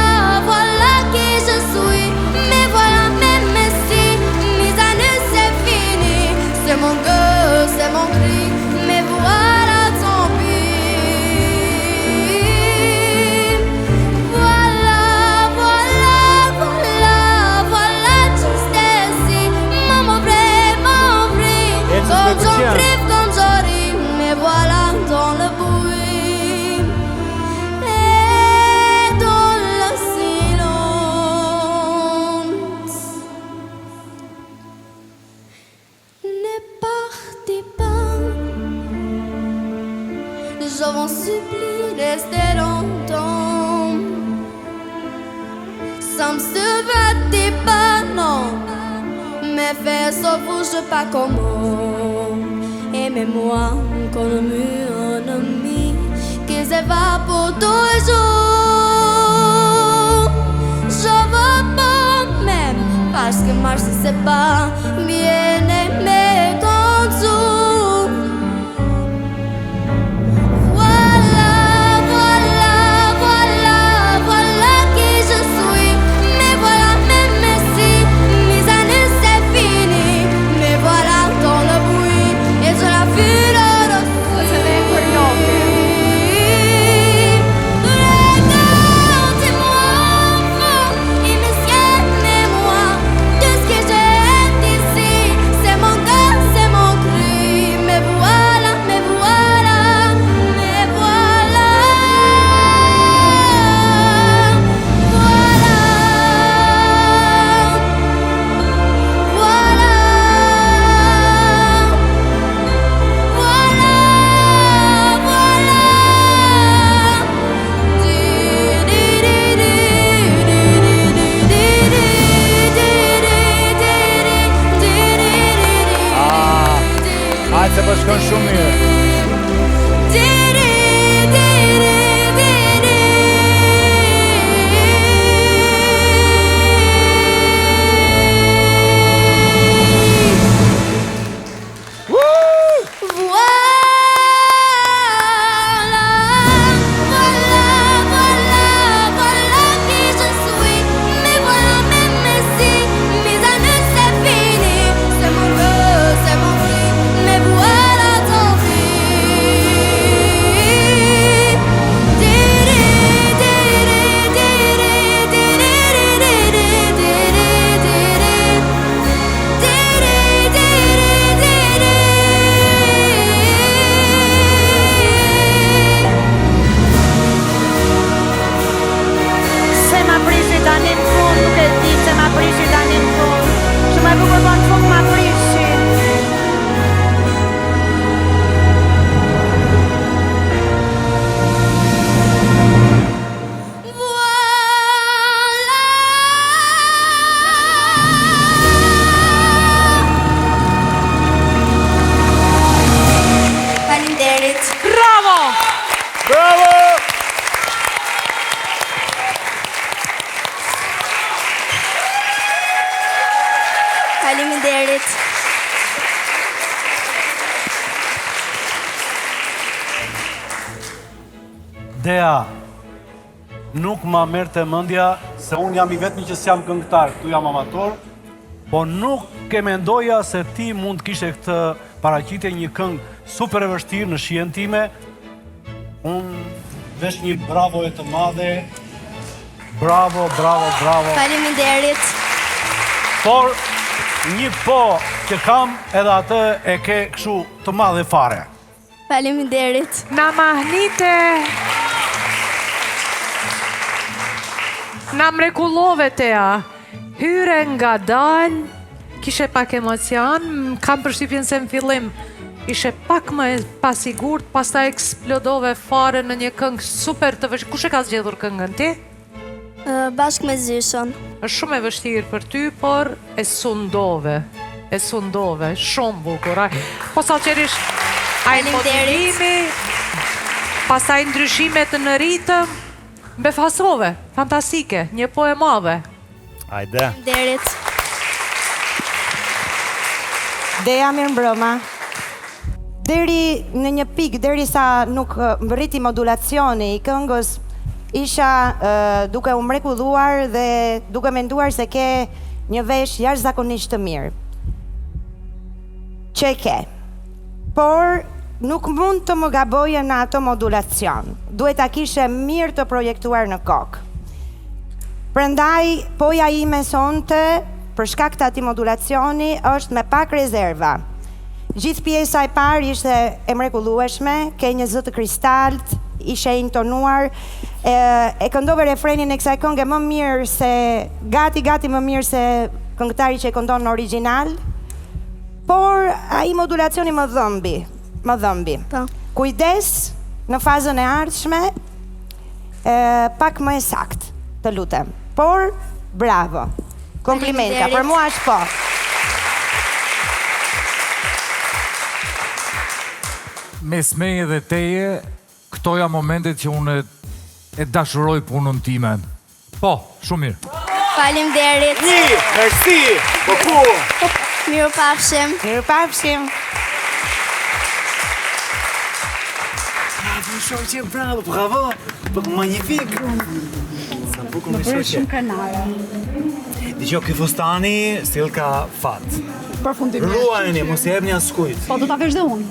voilà qui je suis. Mais voilà, même si mes années c'est fini, c'est mon cœur, c'est mon cri. Mais voilà, tant pis. Voilà, voilà, voilà, voilà, juste ici. Maman vrai, quand j'en rêve, quand j'en ris. Mais voilà, dans le bruit et dans le silence. Ne partez pas. Je vous supplie, restez longtemps. Ça me se pas, non. Mais faire ça, vous, je sais pas comment. Aimez-moi comme un ami qui s'évapore toujours. Je veux pas même, parce que moi, je sais pas bien aimer comme tout. Voilà, voilà, voilà, voilà qui je suis. Hajde se po shkon shumë mirë. Faleminderit. Dea, nuk ma merr të mendja se unë jam i vetmi që s'jam këngëtar, këtu jam amator, po nuk e mendoja se ti mund të kishe këtë paraqitje një këngë super e vështirë në shijen time. Unë vesh një bravo e të madhe. Bravo, bravo, bravo. Faleminderit. Por një po që kam edhe atë e ke kështu të madhe fare. Faleminderit. Na mahnite. Na mrekullove Tea. Hyre nga dal, kishe pak emocion, kam përshtypjen se në fillim ishe pak më e pasigurt, pastaj eksplodove fare në një këngë super të vështirë. Kush e ka zgjedhur këngën ti? Bashkë me Zyshën. Është shumë e vështirë për ty, por e sundove. E sundove, shumë bukur. Po sa qerish, ai modulimi, pastaj ndryshimet në ritëm, befasove, fantastike, një po e madhe. Hajde. Faleminderit. Dea, mirëmbrëma. Deri në një pikë, deri sa nuk rriti modulacioni i këngës, isha duke u mrekulluar dhe duke menduar se ke një vesh jashtëzakonisht të mirë. Që e ke. Por nuk mund të më gaboje në ato modulacion. Duhet ta kishe mirë të projektuar në kokë. Prandaj, poja ime sonte, për shkak të atij modulacioni, është me pak rezerva. Gjithë pjesa e parë ishte e mrekullueshme, ke një zë të kristalt, ishe intonuar, e këndove refrenin e kësaj këngë më mirë se, gati më mirë se këngëtari që e këndon në original, por ai modulacioni më dhëmbi. Kujdes në fazën e ardhshme, pak më e sakt, të lutem. Por, bravo. Komplimenta, për mua është po. Mes meje dhe teje, këto janë momentet që unë e dashuroj punën time. Po, shumë mirë. Faleminderit. Merci. Beaucoup. Mirupafshim. Mirupafshim. Bravo, shoqe, bravo, bravo. Magnifique. Sa bukur me shoqe. Shumë krenare. Dgjoj, ky fustani sill ka fat. Përfundimisht. Ruajeni, mos i jepni askujt. Po do ta vesh dhe unë.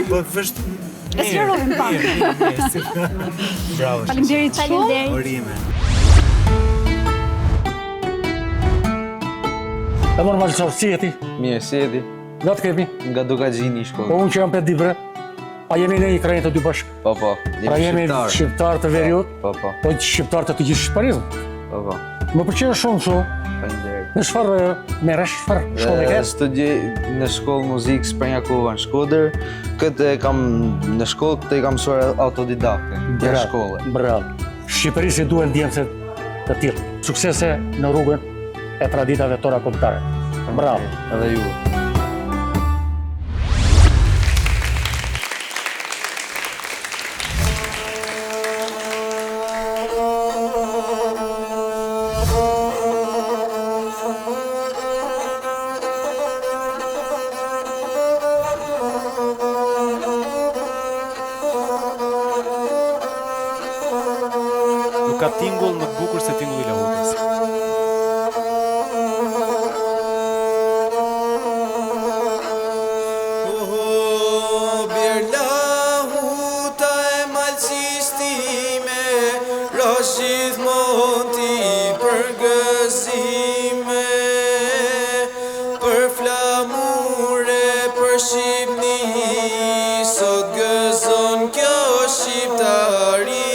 Po vesh. E sqarojmë pak. Bravo. Faleminderit shumë. Orime. E normal çfarë si jeti? Mirë, si jeti? Nga të kemi? Nga Dukaxhini i shkollë. Po unë që jam 5 dibre. A jemi ne i krajnë të dy bashkë? Po. Pra jemi shqiptar të veriut? Po. Po shqiptar të gjithë Shqipërisë? Po. Më pëlqen shumë kështu. Faleminderit. Në çfarë merresh, çfarë shkollë ke? Studioj në shkollë muzikë Sprenjakova në Shkodër. Këtë e kam në shkollë, këtë e kam mësuar autodidakte në shkollë. Bravo. Shqipërisë duhen ndjemse të tillë. Suksese në rrugën e traditave tona kombëtare. Bravo. Edhe ju. ka tingull më të bukur se tingulli i lahutës. Gjithmonë ti përgëzime, për flamure, për Shqipni, sot gëzon kjo shqiptari.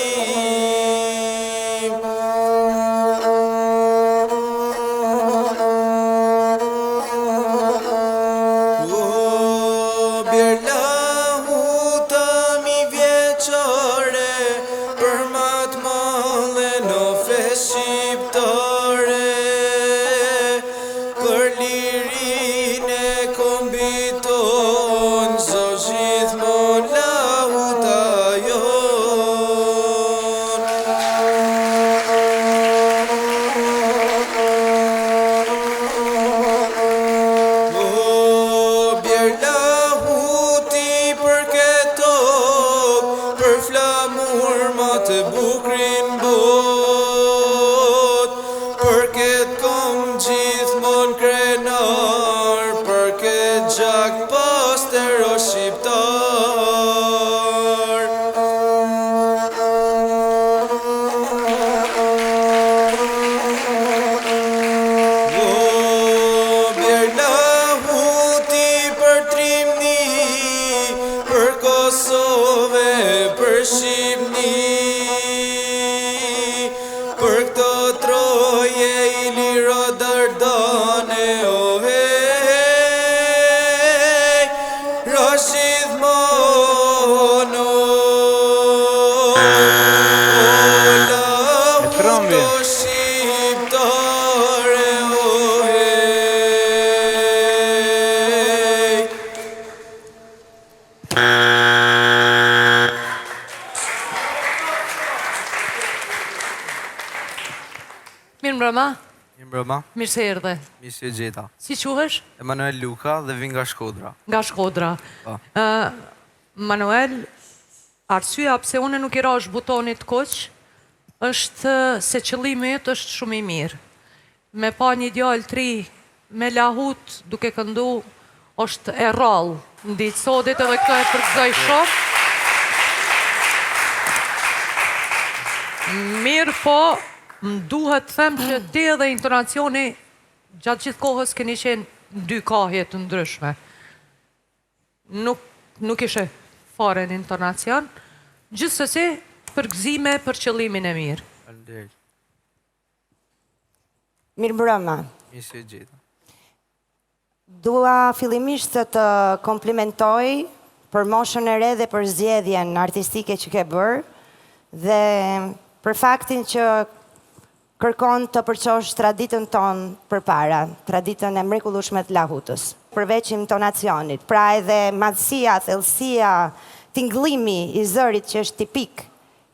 Mirë se erdhe. Mirë se gjeta. Si quhesh? Emanuel Luka dhe vin nga Shkodra. Nga Shkodra. Manuel, arsyeja pse unë nuk i rash butonit koq, është se qëllimi jot është shumë i mirë. Me pa një djalë tri me lahut duke këndu është e rrallë. Nditë sodit edhe këto e përgëzoj shumë. Mirë po, më duhet të them që ti edhe intonacioni gjatë gjithë kohës keni qenë dy kahje të ndryshme. Nuk ishe fare në intonacion, gjithsesi përgëzime për qëllimin e mirë. Faleminderit. Mirë mbrëma. Mirë se gjeta. Dua fillimisht të komplimentoj për moshën e re dhe për zgjedhjen artistike që ke bërë dhe për faktin që kërkon të përqosh traditën tonë përpara, traditën e mrekullueshme të lahutës, përveç intonacionit, pra edhe madhësia, thellësia, tingëllimi i zërit që është tipik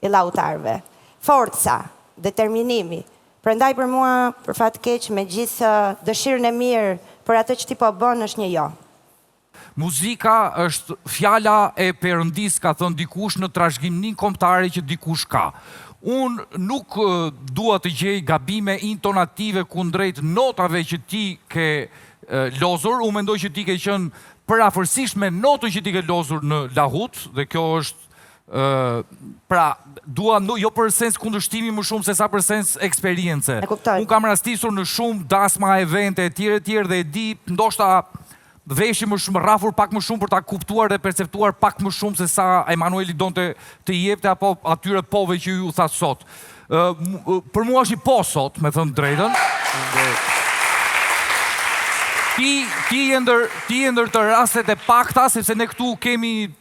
i lahutarëve, forca, determinimi. Prandaj për mua, për fat keq, me gjithë dëshirën e mirë për atë që ti po bën është një jo. Muzika është fjala e Perëndis, ka thënë dikush, në trashëgiminë kombëtare që dikush ka. Unë nuk dua të gjej gabime intonative kundrejt notave që ti ke lozur. Unë mendoj që ti ke qenë përafërsisht me notën që ti ke lozur në lahut, dhe kjo është pra, dua jo për sens kundërshtimi më shumë se sa për sens eksperience. Unë kam rastisur në shumë dasma, evente e tjere dhe e di, ndoshta veshi më shumë, rrafur pak më shumë për ta kuptuar dhe perceptuar pak më shumë se sa Emanueli donte të jepte apo atyre pove që ju tha sot. Për mua është i po sot, me thënë drejtën. Ti e ndër të rastet e pakta, sepse ne këtu kemi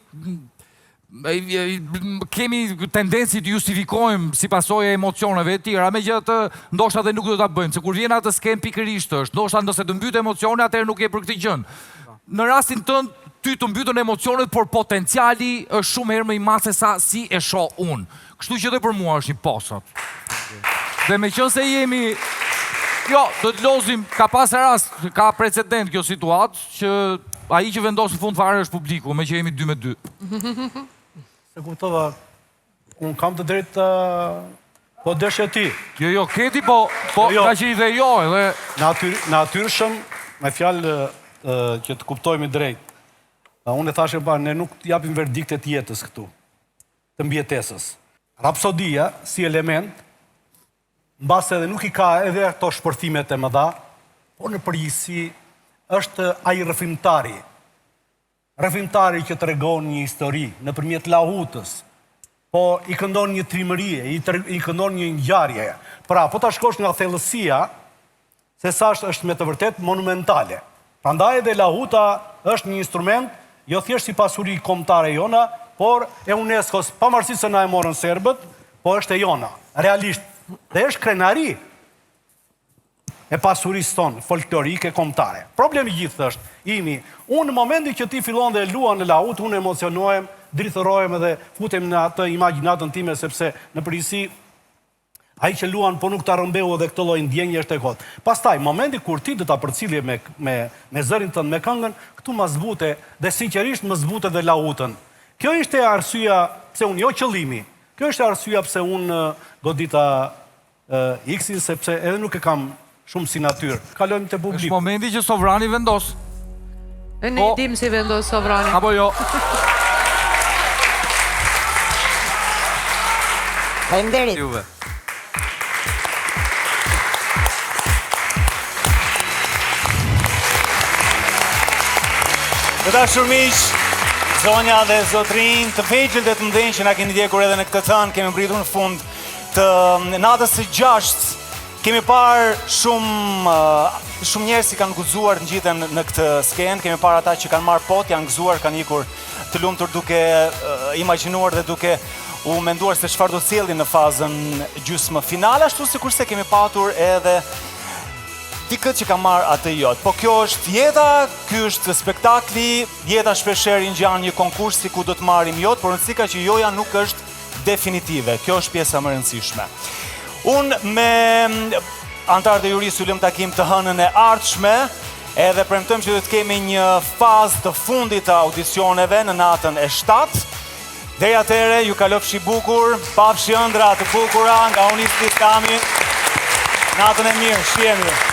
tendenci të justifikojmë si pasojë e emocioneve e tjera, megjithatë ndoshta dhe nuk do ta bëjmë, se kur vjen atë skem pikërisht është, ndoshta nëse të mbyt emocione, atëherë nuk je për këtë gjën. Në rastin tënd, ty të mbytën emocionet, por potenciali është shumë herë më i madh se sa si e shoh unë. Kështu që edhe për mua është i posot. Dhe meqense jemi jo, do të lozim, ka pas rast, ka precedent kjo situatë, që ai që vendos në fund fare është publiku, me që jemi 2 me 2. Se kuptova, unë kam të drejtë Po dëshë ti. Jo, keti, po ka që i dhe jo, edhe... Natyrshëm, me fjalë që të kuptojmë drejt. Unë e thashe parë, ne nuk japim verdiktet jetës këtu, të mbjetesës. Rapsodia, si element, në base edhe nuk i ka edhe ato shpërthimet e mëdha, por në përgjithësi është ai rrëfimtari. Rrëfimtari që tregon një histori nëpërmjet lahutës, po i këndon një trimërie, i këndon një ngjarje. Pra, po ta shkosh nga thellësia, se sa është me të vërtet monumentale. Prandaj edhe lahuta është një instrument, jo thjesht si pasuri kombëtare jona, por e UNESCO-s, pavarësisht se na e morën serbët, po është e jona, realisht. Dhe është krenari e pasurisë tonë, folklorike, kombëtare. Problemi gjithë është, unë në momentin që ti fillon dhe luan në lahut, unë emocionohem, drithërohem edhe futem në atë imagjinatën time, sepse në përgjithësi ai që luan po nuk ta rëmbeu edhe këtë lloj ndjenje është e kot. Pastaj, momenti kur ti do ta përcjellje me zërin tënd me këngën, këtu më zbute dhe sinqerisht më zbute dhe lahutën. Kjo ishte arsyeja pse unë jo qëllimi. Kjo është arsyeja pse unë godita X-in, sepse edhe nuk e kam shumë si natyrë. Kalojmë te publiku. Është momenti që sovrani vendos. E ne dim si vendos sovrani. Apo jo. Faleminderit. Juve. Të dashur miq, zonja dhe zotrin, të vegjël dhe të mëdhenj që na keni ndjekur edhe në këtë thënë, kemi mbritur në fund të natës së 6. Kemi parë shumë njerëz që kanë guxuar të ngjiten në këtë skenë, kemi parë ata që kanë marrë pot, janë gëzuar, kanë ikur të lumtur duke imagjinuar dhe duke u menduar se çfarë do sjellin në fazën gjysmë finale, ashtu sikurse kemi patur edhe dikët që ka marrë atë jot. Po kjo është jeta, ky është spektakli, jeta shpeshherë ngjan një konkurs si ku do të marrim jot, por rëndësika që joja nuk është definitive. Kjo është pjesa më e rëndësishme. Unë me antarët e jurisë u lëm takim të hënën e ardhshme, edhe premtojmë që do të kemi një fazë të fundit të audicioneve në natën e 7. Deri atëherë ju kalofshi bukur, pafshi ëndra të bukura nga Unisti Tami. Natën e mirë, shihemi.